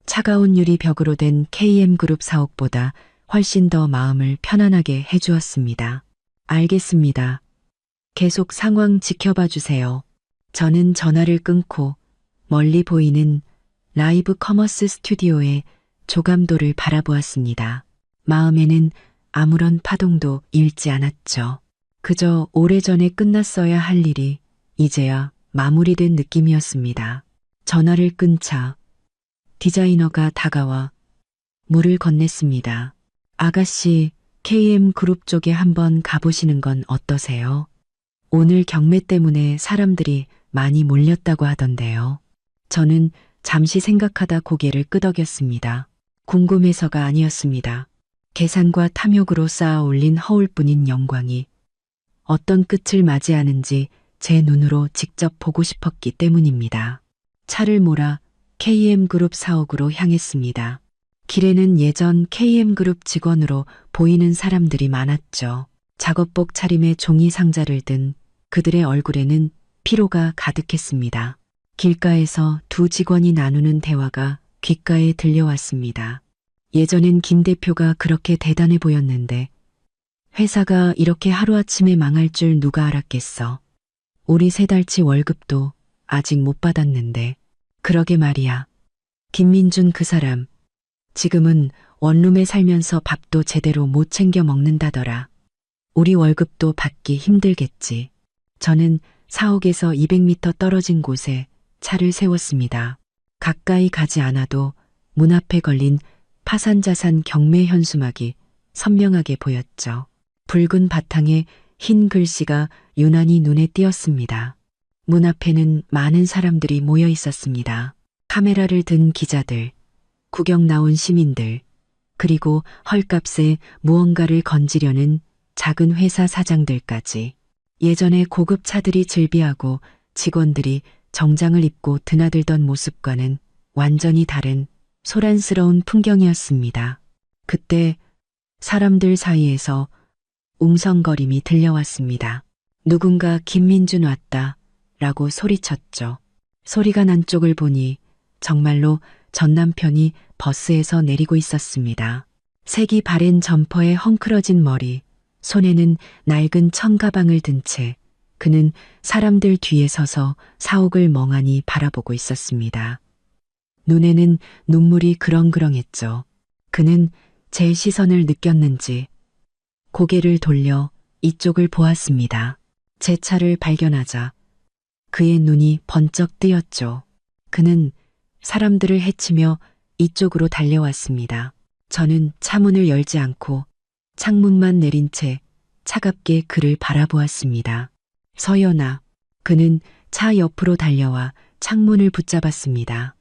차가운 유리 벽으로 된 KM그룹 사옥보다 훨씬 더 마음을 편안하게 해주었습니다. 알겠습니다. 계속 상황 지켜봐 주세요. 저는 전화를 끊고 멀리 보이는 라이브 커머스 스튜디오의 조감도를 바라보았습니다. 마음에는 아무런 파동도 일지 않았죠. 그저 오래전에 끝났어야 할 일이 이제야 마무리된 느낌이었습니다. 전화를 끊자 디자이너가 다가와 물을 건넸습니다. 아가씨, KM그룹 쪽에 한번 가보시는 건 어떠세요? 오늘 경매 때문에 사람들이 많이 몰렸다고 하던데요. 저는 잠시 생각하다 고개를 끄덕였습니다. 궁금해서가 아니었습니다. 계산과 탐욕으로 쌓아 올린 허울뿐인 영광이 어떤 끝을 맞이하는지 제 눈으로 직접 보고 싶었기 때문입니다. 차를 몰아 KM그룹 사옥으로 향했습니다. 길에는 예전 KM그룹 직원으로 보이는 사람들이 많았죠. 작업복 차림에 종이 상자를 든 그들의 얼굴에는 피로가 가득했습니다. 길가에서 두 직원이 나누는 대화가 귓가에 들려왔습니다. 예전엔 김 대표가 그렇게 대단해 보였는데 회사가 이렇게 하루아침에 망할 줄 누가 알았겠어. 우리 3달치 월급도 아직 못 받았는데. 그러게 말이야. 김민준 그 사람. 지금은 원룸에 살면서 밥도 제대로 못 챙겨 먹는다더라. 우리 월급도 받기 힘들겠지. 저는 사옥에서 200m 떨어진 곳에 차를 세웠습니다. 가까이 가지 않아도 문 앞에 걸린 파산자산 경매 현수막이 선명하게 보였죠. 붉은 바탕에 흰 글씨가 유난히 눈에 띄었습니다. 문 앞에는 많은 사람들이 모여 있었습니다. 카메라를 든 기자들, 구경 나온 시민들, 그리고 헐값에 무언가를 건지려는 작은 회사 사장들까지. 예전에 고급 차들이 즐비하고 직원들이 정장을 입고 드나들던 모습과는 완전히 다른 소란스러운 풍경이었습니다. 그때 사람들 사이에서 웅성거림이 들려왔습니다. 누군가 김민준 왔다 라고 소리쳤죠. 소리가 난 쪽을 보니 정말로 전 남편이 버스에서 내리고 있었습니다. 색이 바랜 점퍼에 헝클어진 머리, 손에는 낡은 청가방을 든 채 그는 사람들 뒤에 서서 사옥을 멍하니 바라보고 있었습니다. 눈에는 눈물이 그렁그렁했죠. 그는 제 시선을 느꼈는지 고개를 돌려 이쪽을 보았습니다. 제 차를 발견하자 그의 눈이 번쩍 뜨였죠. 그는 사람들을 헤치며 이쪽으로 달려왔습니다. 저는 차문을 열지 않고 창문만 내린 채 차갑게 그를 바라보았습니다. 서연아. 그는 차 옆으로 달려와 창문을 붙잡았습니다.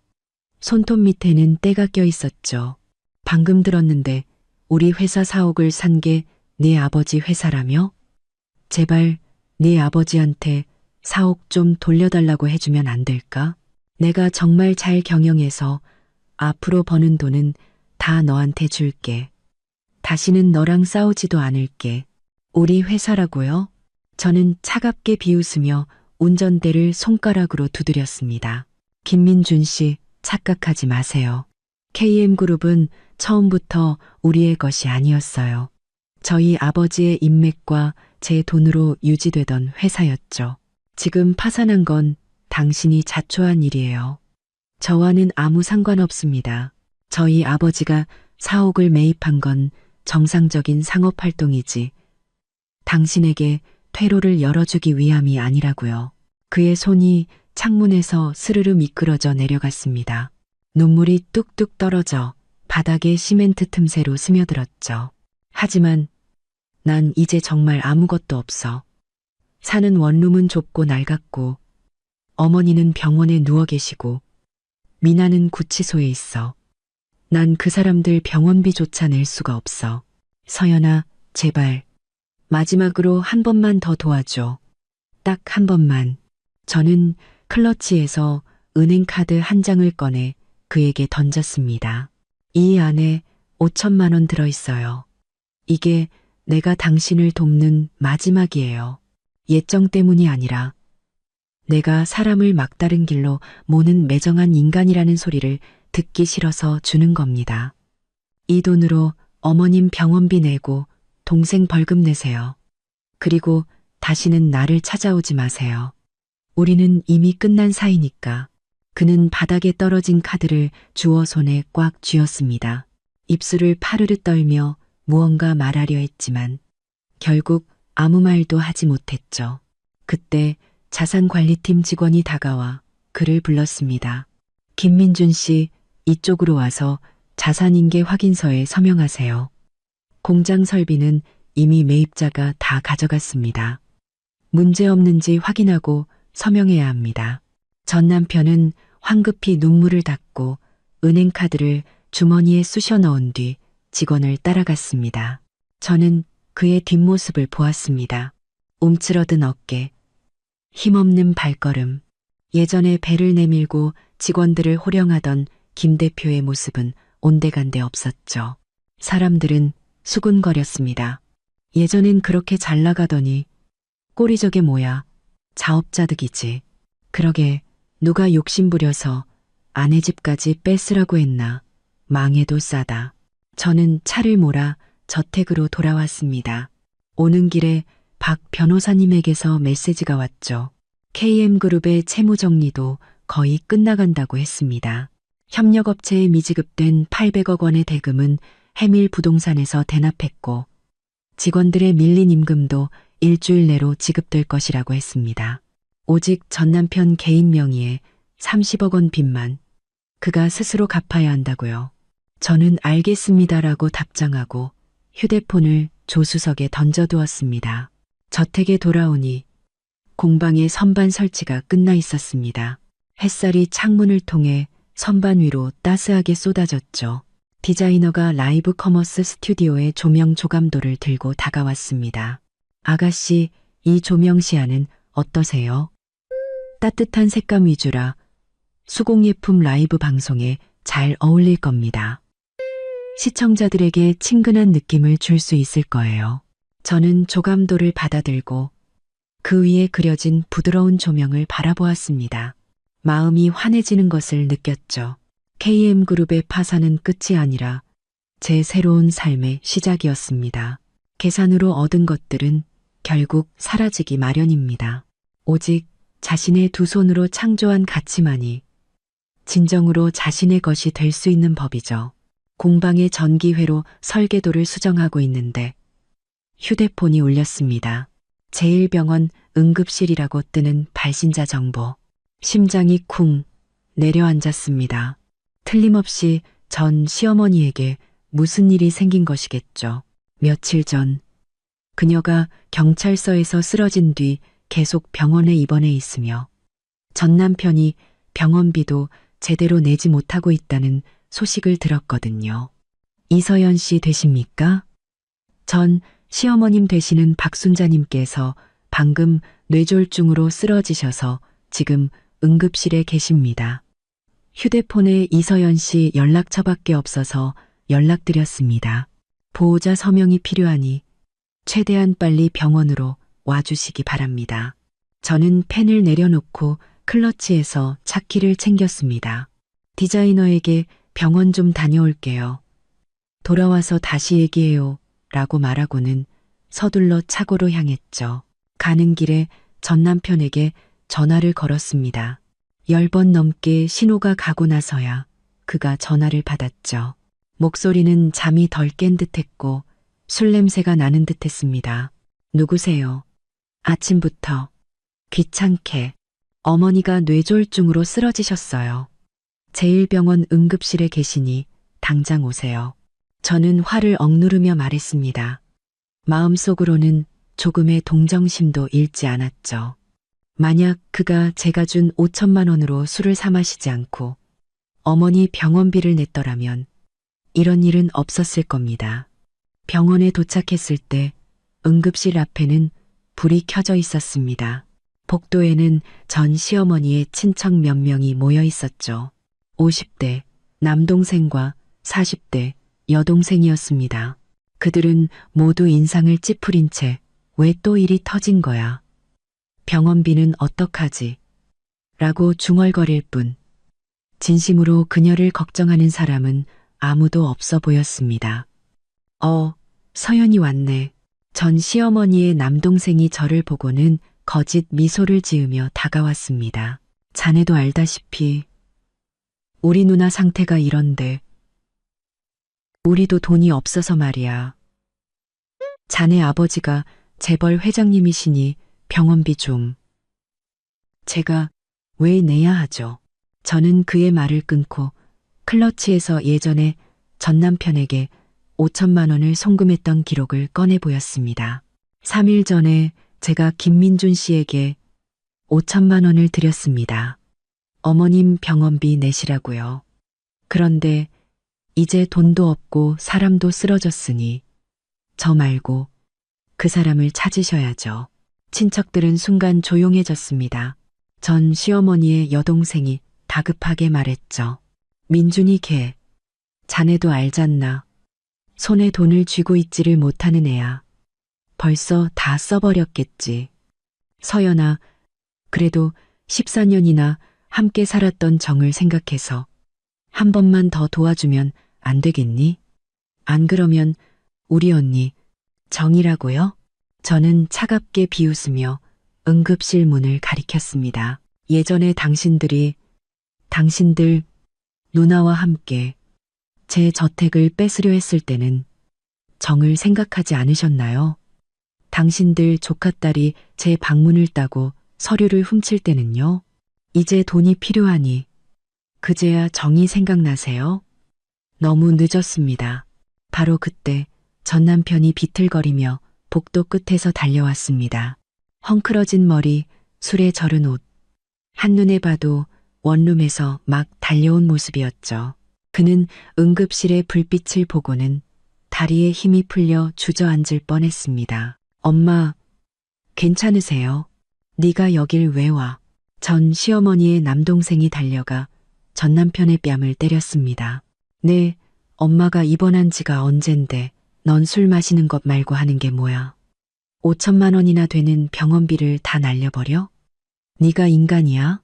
손톱 밑에는 때가 껴 있었죠. 방금 들었는데 우리 회사 사옥을 산 게 네 아버지 회사라며? 제발 네 아버지한테 사옥 좀 돌려달라고 해주면 안 될까? 내가 정말 잘 경영해서 앞으로 버는 돈은 다 너한테 줄게. 다시는 너랑 싸우지도 않을게. 우리 회사라고요? 저는 차갑게 비웃으며 운전대를 손가락으로 두드렸습니다. 김민준 씨, 착각하지 마세요. KM그룹은 처음부터 우리의 것이 아니었어요. 저희 아버지의 인맥과 제 돈으로 유지되던 회사였죠. 지금 파산한 건 당신이 자초한 일이에요. 저와는 아무 상관없습니다. 저희 아버지가 사옥을 매입한 건 정상적인 상업활동이지 당신에게 퇴로를 열어주기 위함이 아니라고요. 그의 손이 창문에서 스르르 미끄러져 내려갔습니다. 눈물이 뚝뚝 떨어져 바닥에 시멘트 틈새로 스며들었죠. 하지만 난 이제 정말 아무것도 없어. 사는 원룸은 좁고 낡았고 어머니는 병원에 누워 계시고 미나는 구치소에 있어. 난 그 사람들 병원비조차 낼 수가 없어. 서연아, 제발 마지막으로 한 번만 더 도와줘. 딱 한 번만. 저는 클러치에서 은행카드 한 장을 꺼내 그에게 던졌습니다. 이 안에 5천만 원 들어있어요. 이게 내가 당신을 돕는 마지막이에요. 예정 때문이 아니라 내가 사람을 막다른 길로 모는 매정한 인간이라는 소리를 듣기 싫어서 주는 겁니다. 이 돈으로 어머님 병원비 내고 동생 벌금 내세요. 그리고 다시는 나를 찾아오지 마세요. 우리는 이미 끝난 사이니까. 그는 바닥에 떨어진 카드를 주워 손에 꽉 쥐었습니다. 입술을 파르르 떨며 무언가 말하려 했지만 결국 아무 말도 하지 못했죠. 그때 자산관리팀 직원이 다가와 그를 불렀습니다. 김민준 씨, 이쪽으로 와서 자산인계 확인서에 서명하세요. 공장 설비는 이미 매입자가 다 가져갔습니다. 문제 없는지 확인하고 서명해야 합니다. 전 남편은 황급히 눈물을 닦고 은행카드를 주머니에 쑤셔 넣은 뒤 직원을 따라갔습니다. 저는 그의 뒷모습을 보았습니다. 움츠러든 어깨, 힘없는 발걸음, 예전에 배를 내밀고 직원들을 호령하던 김 대표의 모습은 온데간데 없었죠. 사람들은 수군거렸습니다. 예전엔 그렇게 잘 나가더니 꼴이 저게 뭐야, 자업자득이지. 그러게 누가 욕심부려서 아내 집까지 뺏으라고 했나. 망해도 싸다. 저는 차를 몰아 저택으로 돌아왔습니다. 오는 길에 박 변호사님에게서 메시지가 왔죠. KM그룹의 채무 정리도 거의 끝나간다고 했습니다. 협력업체에 미지급된 800억 원의 대금은 해밀 부동산에서 대납했고 직원들의 밀린 임금도 일주일 내로 지급될 것이라고 했습니다. 오직 전 남편 개인 명의의 30억 원 빚만 그가 스스로 갚아야 한다고요. 저는 알겠습니다라고 답장하고 휴대폰을 조수석에 던져두었습니다. 저택에 돌아오니 공방의 선반 설치가 끝나 있었습니다. 햇살이 창문을 통해 선반 위로 따스하게 쏟아졌죠. 디자이너가 라이브 커머스 스튜디오의 조명 조감도를 들고 다가왔습니다. 아가씨, 이 조명 시야는 어떠세요? 따뜻한 색감 위주라 수공예품 라이브 방송에 잘 어울릴 겁니다. 시청자들에게 친근한 느낌을 줄 수 있을 거예요. 저는 조감도를 받아들고 그 위에 그려진 부드러운 조명을 바라보았습니다. 마음이 환해지는 것을 느꼈죠. KM그룹의 파산은 끝이 아니라 제 새로운 삶의 시작이었습니다. 계산으로 얻은 것들은 결국 사라지기 마련입니다. 오직 자신의 두 손으로 창조한 가치만이 진정으로 자신의 것이 될 수 있는 법이죠. 공방의 전기회로 설계도를 수정하고 있는데 휴대폰이 울렸습니다. 제1병원 응급실이라고 뜨는 발신자 정보. 심장이 쿵 내려앉았습니다. 틀림없이 전 시어머니에게 무슨 일이 생긴 것이겠죠. 며칠 전 그녀가 경찰서에서 쓰러진 뒤 계속 병원에 입원해 있으며 전 남편이 병원비도 제대로 내지 못하고 있다는 소식을 들었거든요. 이서연 씨 되십니까? 전 시어머님 되시는 박순자님께서 방금 뇌졸중으로 쓰러지셔서 지금 응급실에 계십니다. 휴대폰에 이서연 씨 연락처밖에 없어서 연락드렸습니다. 보호자 서명이 필요하니 최대한 빨리 병원으로 와주시기 바랍니다. 저는 펜을 내려놓고 클러치에서 차키를 챙겼습니다. 디자이너에게 병원 좀 다녀올게요. 돌아와서 다시 얘기해요. 라고 말하고는 서둘러 차고로 향했죠. 가는 길에 전 남편에게 전화를 걸었습니다. 10번 넘게 신호가 가고 나서야 그가 전화를 받았죠. 목소리는 잠이 덜 깬 듯했고 술 냄새가 나는 듯했습니다. 누구세요? 아침부터 귀찮게 어머니가 뇌졸중으로 쓰러지셨어요. 제1병원 응급실에 계시니 당장 오세요. 저는 화를 억누르며 말했습니다. 마음속으로는 조금의 동정심도 잃지 않았죠. 만약 그가 제가 준 5천만 원으로 술을 사 마시지 않고 어머니 병원비를 냈더라면 이런 일은 없었을 겁니다. 병원에 도착했을 때 응급실 앞에는 불이 켜져 있었습니다. 복도에는 전 시어머니의 친척 몇 명이 모여 있었죠. 50대 남동생과 40대 여동생이었습니다. 그들은 모두 인상을 찌푸린 채 왜 또 일이 터진 거야? 병원비는 어떡하지? 라고 중얼거릴 뿐 진심으로 그녀를 걱정하는 사람은 아무도 없어 보였습니다. 서연이 왔네. 전 시어머니의 남동생이 저를 보고는 거짓 미소를 지으며 다가왔습니다. 자네도 알다시피 우리 누나 상태가 이런데 우리도 돈이 없어서 말이야. 자네 아버지가 재벌 회장님이시니 병원비 좀. 제가 왜 내야 하죠? 저는 그의 말을 끊고 클러치에서 예전에 전 남편에게 5천만 원을 송금했던 기록을 꺼내 보였습니다. 3일 전에 제가 김민준 씨에게 5천만 원을 드렸습니다. 어머님 병원비 내시라고요. 그런데 이제 돈도 없고 사람도 쓰러졌으니 저 말고 그 사람을 찾으셔야죠. 친척들은 순간 조용해졌습니다. 전 시어머니의 여동생이 다급하게 말했죠. 민준이 걔, 자네도 알잖나. 손에 돈을 쥐고 있지를 못하는 애야. 벌써 다 써버렸겠지. 서연아, 그래도 14년이나 함께 살았던 정을 생각해서 한 번만 더 도와주면 안 되겠니? 안 그러면 우리 언니 정이라고요? 저는 차갑게 비웃으며 응급실 문을 가리켰습니다. 예전에 당신들 누나와 함께 제 저택을 뺏으려 했을 때는 정을 생각하지 않으셨나요? 당신들 조카딸이 제 방문을 따고 서류를 훔칠 때는요? 이제 돈이 필요하니 그제야 정이 생각나세요? 너무 늦었습니다. 바로 그때 전 남편이 비틀거리며 복도 끝에서 달려왔습니다. 헝클어진 머리, 술에 절은 옷. 한눈에 봐도 원룸에서 막 달려온 모습이었죠. 그는 응급실의 불빛을 보고는 다리에 힘이 풀려 주저앉을 뻔했습니다. 엄마, 괜찮으세요? 네가 여길 왜 와? 전 시어머니의 남동생이 달려가 전 남편의 뺨을 때렸습니다. 네, 엄마가 입원한 지가 언젠데 넌 술 마시는 것 말고 하는 게 뭐야? 5천만 원이나 되는 병원비를 다 날려버려? 네가 인간이야?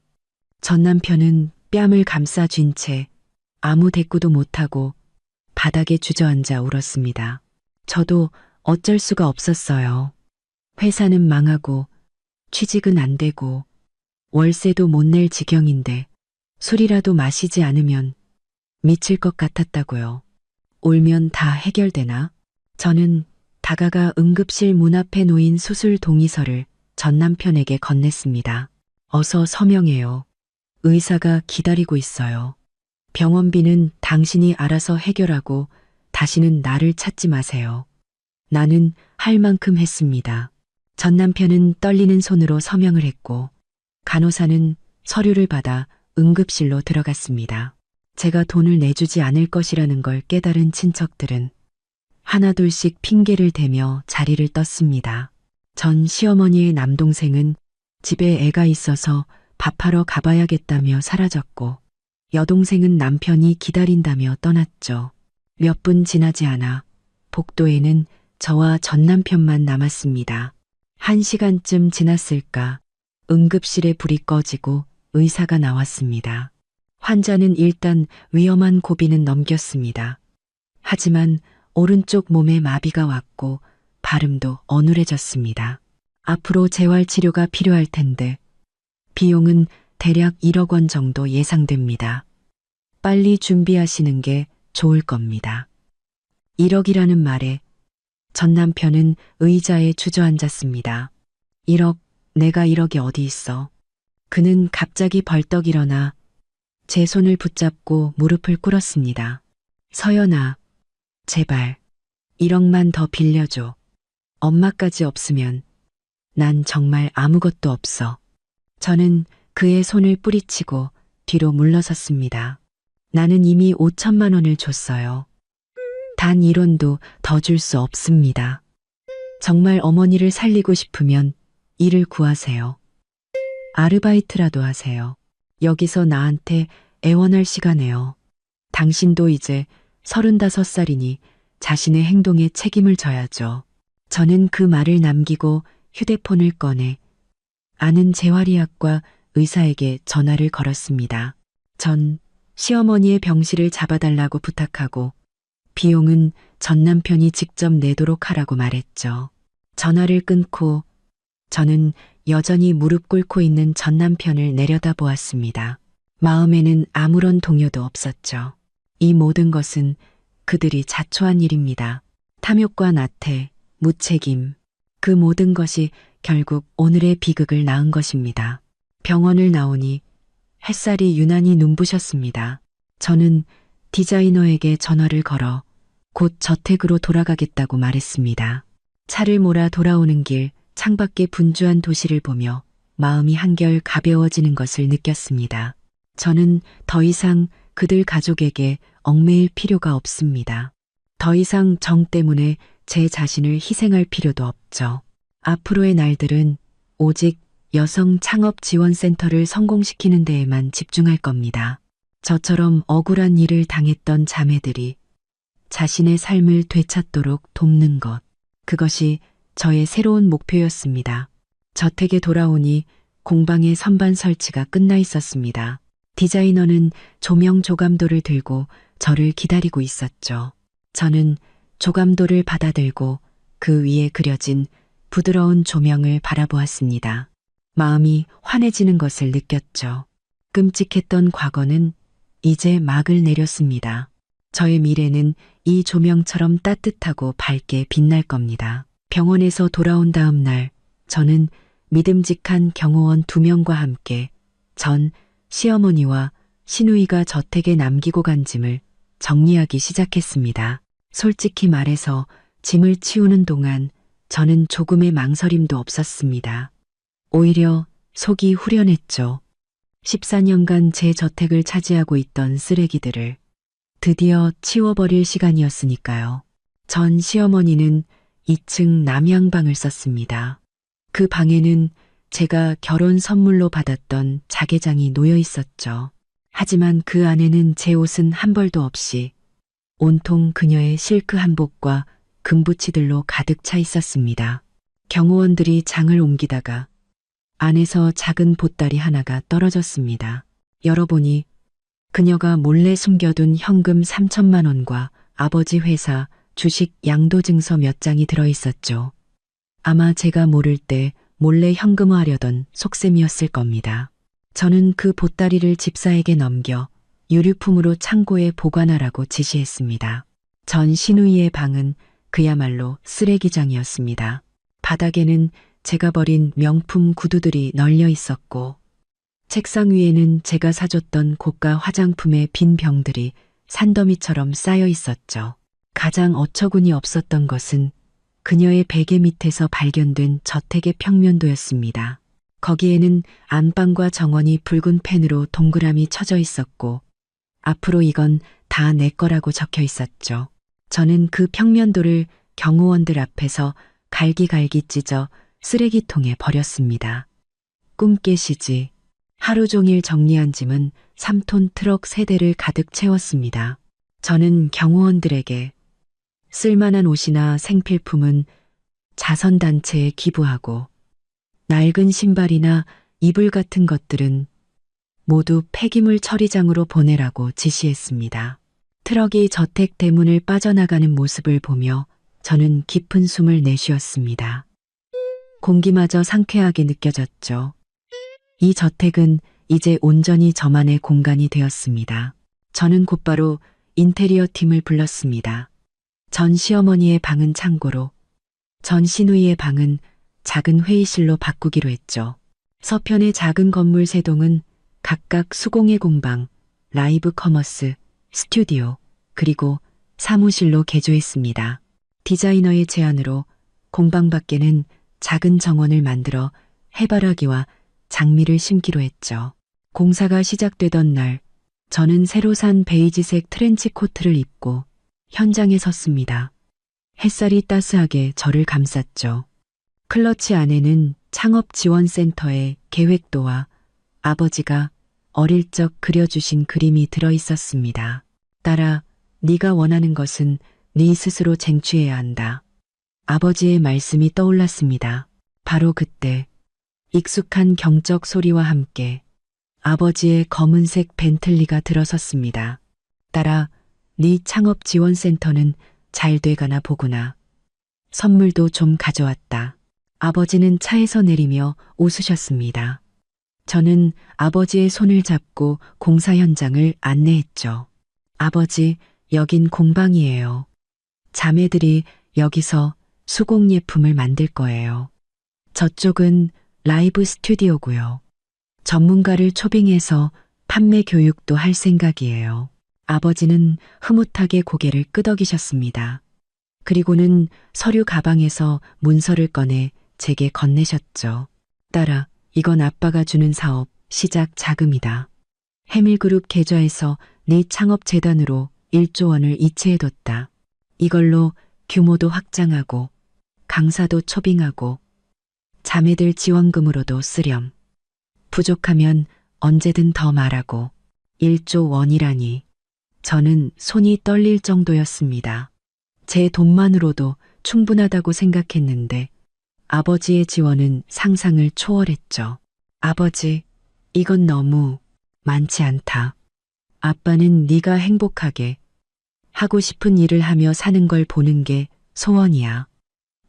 전 남편은 뺨을 감싸 쥔 채 아무 대꾸도 못하고 바닥에 주저앉아 울었습니다. 저도 어쩔 수가 없었어요. 회사는 망하고 취직은 안 되고 월세도 못 낼 지경인데 술이라도 마시지 않으면 미칠 것 같았다고요. 울면 다 해결되나? 저는 다가가 응급실 문 앞에 놓인 수술 동의서를 전 남편에게 건넸습니다. 어서 서명해요. 의사가 기다리고 있어요. 병원비는 당신이 알아서 해결하고 다시는 나를 찾지 마세요. 나는 할 만큼 했습니다. 전 남편은 떨리는 손으로 서명을 했고 간호사는 서류를 받아 응급실로 들어갔습니다. 제가 돈을 내주지 않을 것이라는 걸 깨달은 친척들은 하나둘씩 핑계를 대며 자리를 떴습니다. 전 시어머니의 남동생은 집에 애가 있어서 밥하러 가봐야겠다며 사라졌고 여동생은 남편이 기다린다며 떠났죠. 몇 분 지나지 않아 복도에는 저와 전 남편만 남았습니다. 1시간쯤 지났을까 응급실에 불이 꺼지고 의사가 나왔습니다. 환자는 일단 위험한 고비는 넘겼습니다. 하지만 오른쪽 몸에 마비가 왔고 발음도 어눌해졌습니다. 앞으로 재활치료가 필요할 텐데 비용은 대략 1억 원 정도 예상됩니다. 빨리 준비하시는 게 좋을 겁니다. 1억이라는 말에 전 남편은 의자에 주저앉았습니다. 1억, 내가 1억이 어디 있어? 그는 갑자기 벌떡 일어나 제 손을 붙잡고 무릎을 꿇었습니다. 서연아, 제발 1억만 더 빌려줘. 엄마까지 없으면 난 정말 아무것도 없어. 저는 그의 손을 뿌리치고 뒤로 물러섰습니다. 나는 이미 5천만 원을 줬어요. 단 1원도 더 줄 수 없습니다. 정말 어머니를 살리고 싶으면 일을 구하세요. 아르바이트라도 하세요. 여기서 나한테 애원할 시간에요. 당신도 이제 35살이니 자신의 행동에 책임을 져야죠. 저는 그 말을 남기고 휴대폰을 꺼내 아는 재활의학과 의사에게 전화를 걸었습니다. 전 시어머니의 병실을 잡아달라고 부탁하고 비용은 전 남편이 직접 내도록 하라고 말했죠. 전화를 끊고 저는 여전히 무릎 꿇고 있는 전 남편을 내려다보았습니다. 마음에는 아무런 동요도 없었죠. 이 모든 것은 그들이 자초한 일입니다. 탐욕과 나태, 무책임, 그 모든 것이 결국 오늘의 비극을 낳은 것입니다. 병원을 나오니 햇살이 유난히 눈부셨습니다. 저는 디자이너에게 전화를 걸어 곧 저택으로 돌아가겠다고 말했습니다. 차를 몰아 돌아오는 길 창밖의 분주한 도시를 보며 마음이 한결 가벼워지는 것을 느꼈습니다. 저는 더 이상 그들 가족에게 얽매일 필요가 없습니다. 더 이상 정 때문에 제 자신을 희생할 필요도 없죠. 앞으로의 날들은 오직 여성 창업 지원센터를 성공시키는 데에만 집중할 겁니다. 저처럼 억울한 일을 당했던 자매들이 자신의 삶을 되찾도록 돕는 것. 그것이 저의 새로운 목표였습니다. 저택에 돌아오니 공방의 선반 설치가 끝나 있었습니다. 디자이너는 조명 조감도를 들고 저를 기다리고 있었죠. 저는 조감도를 받아들고 그 위에 그려진 부드러운 조명을 바라보았습니다. 마음이 환해지는 것을 느꼈죠. 끔찍했던 과거는 이제 막을 내렸습니다. 저의 미래는 이 조명처럼 따뜻하고 밝게 빛날 겁니다. 병원에서 돌아온 다음 날, 저는 믿음직한 경호원 2명과 함께 전 시어머니와 시누이가 저택에 남기고 간 짐을 정리하기 시작했습니다. 솔직히 말해서 짐을 치우는 동안 저는 조금의 망설임도 없었습니다. 오히려 속이 후련했죠. 14년간 제 저택을 차지하고 있던 쓰레기들을 드디어 치워버릴 시간이었으니까요. 전 시어머니는 2층 남향방을 썼습니다. 그 방에는 제가 결혼 선물로 받았던 자개장이 놓여 있었죠. 하지만 그 안에는 제 옷은 한 벌도 없이 온통 그녀의 실크 한복과 금부치들로 가득 차 있었습니다. 경호원들이 장을 옮기다가 안에서 작은 보따리 하나가 떨어졌습니다. 열어보니 그녀가 몰래 숨겨둔 현금 3천만 원과 아버지 회사 주식 양도증서 몇 장이 들어있었죠. 아마 제가 모를 때 몰래 현금화하려던 속셈이었을 겁니다. 저는 그 보따리를 집사에게 넘겨 유류품으로 창고에 보관하라고 지시했습니다. 전 시누이의 방은 그야말로 쓰레기장이었습니다. 바닥에는 제가 버린 명품 구두들이 널려 있었고, 책상 위에는 제가 사줬던 고가 화장품의 빈 병들이 산더미처럼 쌓여 있었죠. 가장 어처구니 없었던 것은 그녀의 베개 밑에서 발견된 저택의 평면도였습니다. 거기에는 안방과 정원이 붉은 펜으로 동그라미 쳐져 있었고, 앞으로 이건 다 내 거라고 적혀 있었죠. 저는 그 평면도를 경호원들 앞에서 갈기갈기 찢어 쓰레기통에 버렸습니다. 꿈 깨시지. 하루 종일 정리한 짐은 3톤 트럭 3대를 가득 채웠습니다. 저는 경호원들에게 쓸만한 옷이나 생필품은 자선단체에 기부하고 낡은 신발이나 이불 같은 것들은 모두 폐기물 처리장으로 보내라고 지시했습니다. 트럭이 저택 대문을 빠져나가는 모습을 보며 저는 깊은 숨을 내쉬었습니다. 공기마저 상쾌하게 느껴졌죠. 이 저택은 이제 온전히 저만의 공간이 되었습니다. 저는 곧바로 인테리어 팀을 불렀습니다. 전 시어머니의 방은 창고로, 전 시누이의 방은 작은 회의실로 바꾸기로 했죠. 서편의 작은 건물 3동은 각각 수공예 공방, 라이브 커머스, 스튜디오, 그리고 사무실로 개조했습니다. 디자이너의 제안으로 공방 밖에는 작은 정원을 만들어 해바라기와 장미를 심기로 했죠. 공사가 시작되던 날, 저는 새로 산 베이지색 트렌치 코트를 입고 현장에 섰습니다. 햇살이 따스하게 저를 감쌌죠. 클러치 안에는 창업지원센터의 계획도와 아버지가 어릴 적 그려주신 그림이 들어 있었습니다. 딸아, 네가 원하는 것은 네 스스로 쟁취해야 한다. 아버지의 말씀이 떠올랐습니다. 바로 그때 익숙한 경적 소리와 함께 아버지의 검은색 벤틀리가 들어섰습니다. 딸아, 네 창업지원센터는 잘 돼가나 보구나. 선물도 좀 가져왔다. 아버지는 차에서 내리며 웃으셨습니다. 저는 아버지의 손을 잡고 공사 현장을 안내했죠. 아버지, 여긴 공방이에요. 자매들이 여기서 수공예품을 만들 거예요. 저쪽은 라이브 스튜디오고요. 전문가를 초빙해서 판매 교육도 할 생각이에요. 아버지는 흐뭇하게 고개를 끄덕이셨습니다. 그리고는 서류 가방에서 문서를 꺼내 제게 건네셨죠. 딸아, 이건 아빠가 주는 사업 시작 자금이다. 해밀그룹 계좌에서 네 창업 재단으로 1조 원을 이체해뒀다. 이걸로 규모도 확장하고 강사도 초빙하고 자매들 지원금으로도 쓰렴. 부족하면 언제든 더 말하고. 1조 원이라니. 저는 손이 떨릴 정도였습니다. 제 돈만으로도 충분하다고 생각했는데 아버지의 지원은 상상을 초월했죠. 아버지, 이건 너무 많지 않다. 아빠는 네가 행복하게 하고 싶은 일을 하며 사는 걸 보는 게 소원이야.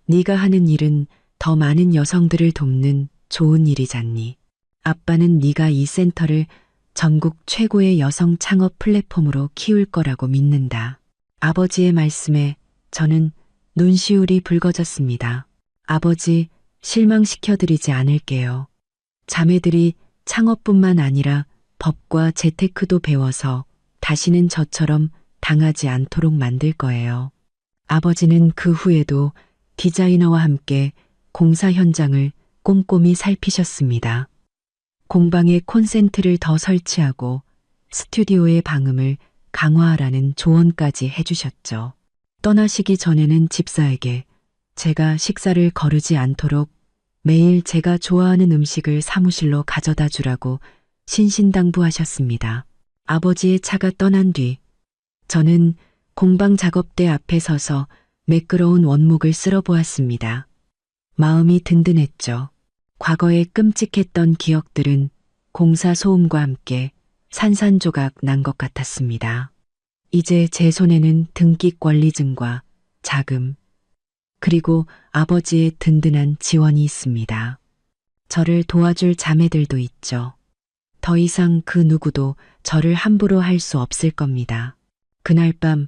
네가 하는 일은 더 많은 여성들을 돕는 좋은 일이잖니. 아빠는 네가 이 센터를 전국 최고의 여성 창업 플랫폼으로 키울 거라고 믿는다. 아버지의 말씀에 저는 눈시울이 붉어졌습니다. 아버지, 실망시켜드리지 않을게요. 자매들이 창업뿐만 아니라 법과 재테크도 배워서 다시는 저처럼 당하지 않도록 만들 거예요. 아버지는 그 후에도 디자이너와 함께 공사 현장을 꼼꼼히 살피셨습니다. 공방에 콘센트를 더 설치하고 스튜디오의 방음을 강화하라는 조언까지 해주셨죠. 떠나시기 전에는 집사에게 제가 식사를 거르지 않도록 매일 제가 좋아하는 음식을 사무실로 가져다 주라고 신신당부하셨습니다. 아버지의 차가 떠난 뒤 저는 공방 작업대 앞에 서서 매끄러운 원목을 쓸어보았습니다. 마음이 든든했죠. 과거에 끔찍했던 기억들은 공사 소음과 함께 산산조각 난 것 같았습니다. 이제 제 손에는 등기 권리증과 자금, 그리고 아버지의 든든한 지원이 있습니다. 저를 도와줄 자매들도 있죠. 더 이상 그 누구도 저를 함부로 할 수 없을 겁니다. 그날 밤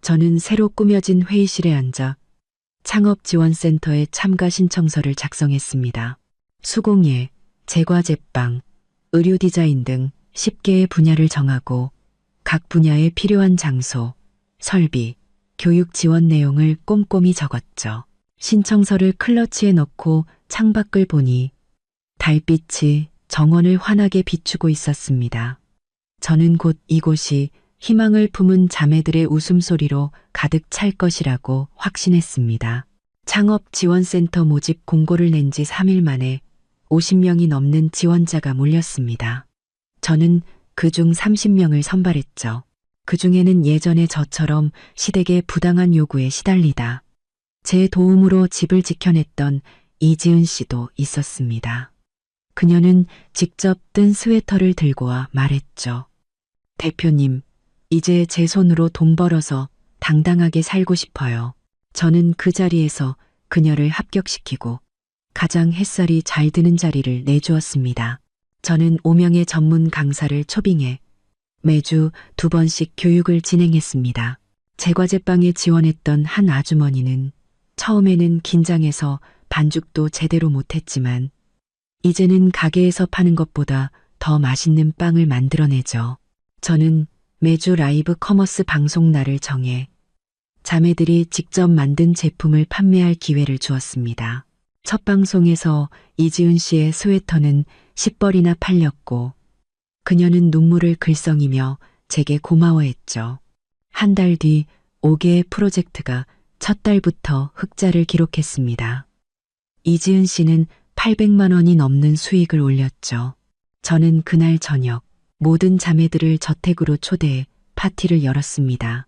저는 새로 꾸며진 회의실에 앉아 창업지원센터에 참가 신청서를 작성했습니다. 수공예, 제과제빵, 의류 디자인 등 10개의 분야를 정하고 각 분야에 필요한 장소, 설비, 교육 지원 내용을 꼼꼼히 적었죠. 신청서를 클러치에 넣고 창밖을 보니 달빛이 정원을 환하게 비추고 있었습니다. 저는 곧 이곳이 희망을 품은 자매들의 웃음소리로 가득 찰 것이라고 확신했습니다. 창업지원센터 모집 공고를 낸 지 3일 만에 50명이 넘는 지원자가 몰렸습니다. 저는 그중 30명을 선발했죠. 그중에는 예전에 저처럼 시댁의 부당한 요구에 시달리다 제 도움으로 집을 지켜냈던 이지은 씨도 있었습니다. 그녀는 직접 뜬 스웨터를 들고 와 말했죠. 대표님, 이제 제 손으로 돈 벌어서 당당하게 살고 싶어요. 저는 그 자리에서 그녀를 합격시키고 가장 햇살이 잘 드는 자리를 내주었습니다. 저는 5명의 전문 강사를 초빙해 매주 2번씩 교육을 진행했습니다. 제과제빵에 지원했던 한 아주머니는 처음에는 긴장해서 반죽도 제대로 못했지만 이제는 가게에서 파는 것보다 더 맛있는 빵을 만들어내죠. 저는 매주 라이브 커머스 방송 날을 정해 자매들이 직접 만든 제품을 판매할 기회를 주었습니다. 첫 방송에서 이지은 씨의 스웨터는 10벌이나 팔렸고 그녀는 눈물을 글썽이며 제게 고마워했죠. 한 달 뒤 5개의 프로젝트가 첫 달부터 흑자를 기록했습니다. 이지은 씨는 800만 원이 넘는 수익을 올렸죠. 저는 그날 저녁 모든 자매들을 저택으로 초대해 파티를 열었습니다.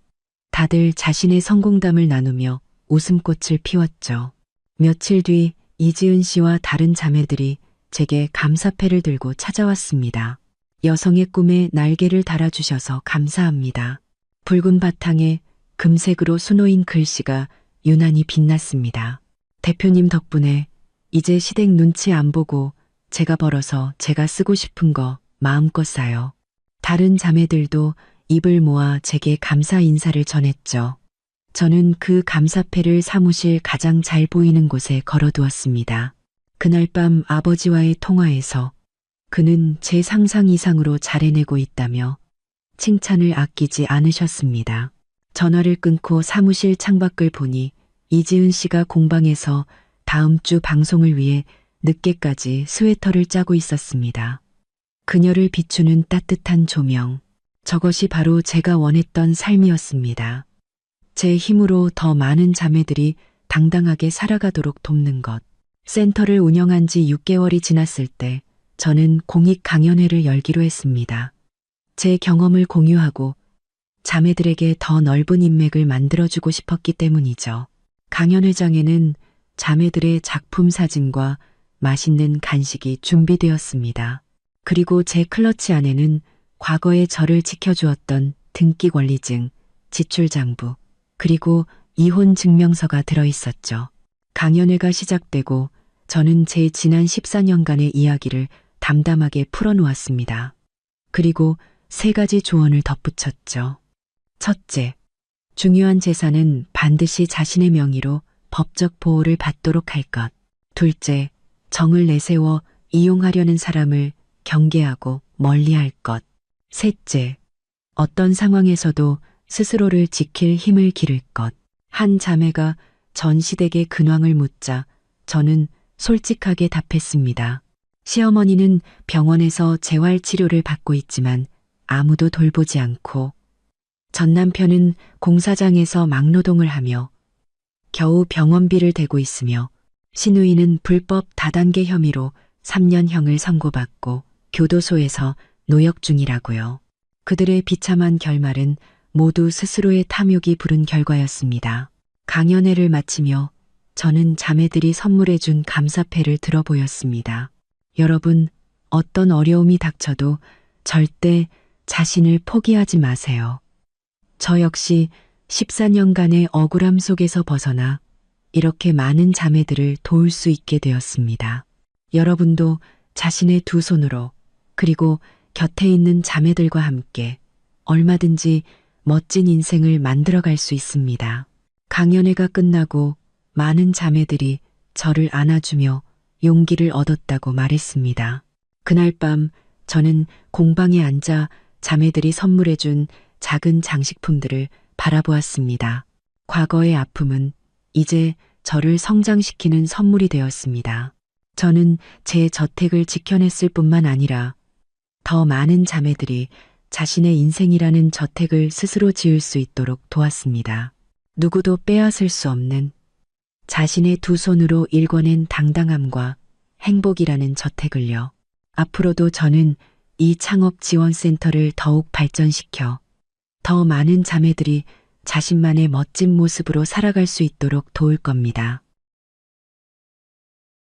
다들 자신의 성공담을 나누며 웃음꽃을 피웠죠. 며칠 뒤 이지은 씨와 다른 자매들이 제게 감사패를 들고 찾아왔습니다. 여성의 꿈에 날개를 달아주셔서 감사합니다. 붉은 바탕에 금색으로 수놓인 글씨가 유난히 빛났습니다. 대표님 덕분에 이제 시댁 눈치 안 보고 제가 벌어서 제가 쓰고 싶은 거 마음껏 사요. 다른 자매들도 입을 모아 제게 감사 인사를 전했죠. 저는 그 감사패를 사무실 가장 잘 보이는 곳에 걸어두었습니다. 그날 밤 아버지와의 통화에서 그는 제 상상 이상으로 잘해내고 있다며 칭찬을 아끼지 않으셨습니다. 전화를 끊고 사무실 창밖을 보니 이지은 씨가 공방에서 다음 주 방송을 위해 늦게까지 스웨터를 짜고 있었습니다. 그녀를 비추는 따뜻한 조명, 저것이 바로 제가 원했던 삶이었습니다. 제 힘으로 더 많은 자매들이 당당하게 살아가도록 돕는 것. 센터를 운영한 지 6개월이 지났을 때 저는 공익 강연회를 열기로 했습니다. 제 경험을 공유하고 자매들에게 더 넓은 인맥을 만들어주고 싶었기 때문이죠. 강연회장에는 자매들의 작품 사진과 맛있는 간식이 준비되었습니다. 그리고 제 클러치 안에는 과거에 저를 지켜주었던 등기 권리증, 지출장부, 그리고 이혼 증명서가 들어있었죠. 강연회가 시작되고 저는 제 지난 14년간의 이야기를 담담하게 풀어놓았습니다. 그리고 3가지 조언을 덧붙였죠. 첫째, 중요한 재산은 반드시 자신의 명의로 법적 보호를 받도록 할 것. 둘째, 정을 내세워 이용하려는 사람을 경계하고 멀리할 것. 셋째, 어떤 상황에서도 스스로를 지킬 힘을 기를 것. 한 자매가 전시댁의 근황을 묻자 저는 솔직하게 답했습니다. 시어머니는 병원에서 재활치료를 받고 있지만 아무도 돌보지 않고 전 남편은 공사장에서 막노동을 하며 겨우 병원비를 대고 있으며 시누이는 불법 다단계 혐의로 3년형을 선고받고 교도소에서 노역 중이라고요. 그들의 비참한 결말은 모두 스스로의 탐욕이 부른 결과였습니다. 강연회를 마치며 저는 자매들이 선물해준 감사패를 들어보였습니다. 여러분, 어떤 어려움이 닥쳐도 절대 자신을 포기하지 마세요. 저 역시 14년간의 억울함 속에서 벗어나 이렇게 많은 자매들을 도울 수 있게 되었습니다. 여러분도 자신의 2손으로 그리고 곁에 있는 자매들과 함께 얼마든지 멋진 인생을 만들어갈 수 있습니다. 강연회가 끝나고 많은 자매들이 저를 안아주며 용기를 얻었다고 말했습니다. 그날 밤 저는 공방에 앉아 자매들이 선물해준 작은 장식품들을 바라보았습니다. 과거의 아픔은 이제 저를 성장시키는 선물이 되었습니다. 저는 제 저택을 지켜냈을 뿐만 아니라 더 많은 자매들이 자신의 인생이라는 저택을 스스로 지을 수 있도록 도왔습니다. 누구도 빼앗을 수 없는 자신의 2손으로 일궈낸 당당함과 행복이라는 저택을요. 앞으로도 저는 이 창업지원센터를 더욱 발전시켜 더 많은 자매들이 자신만의 멋진 모습으로 살아갈 수 있도록 도울 겁니다.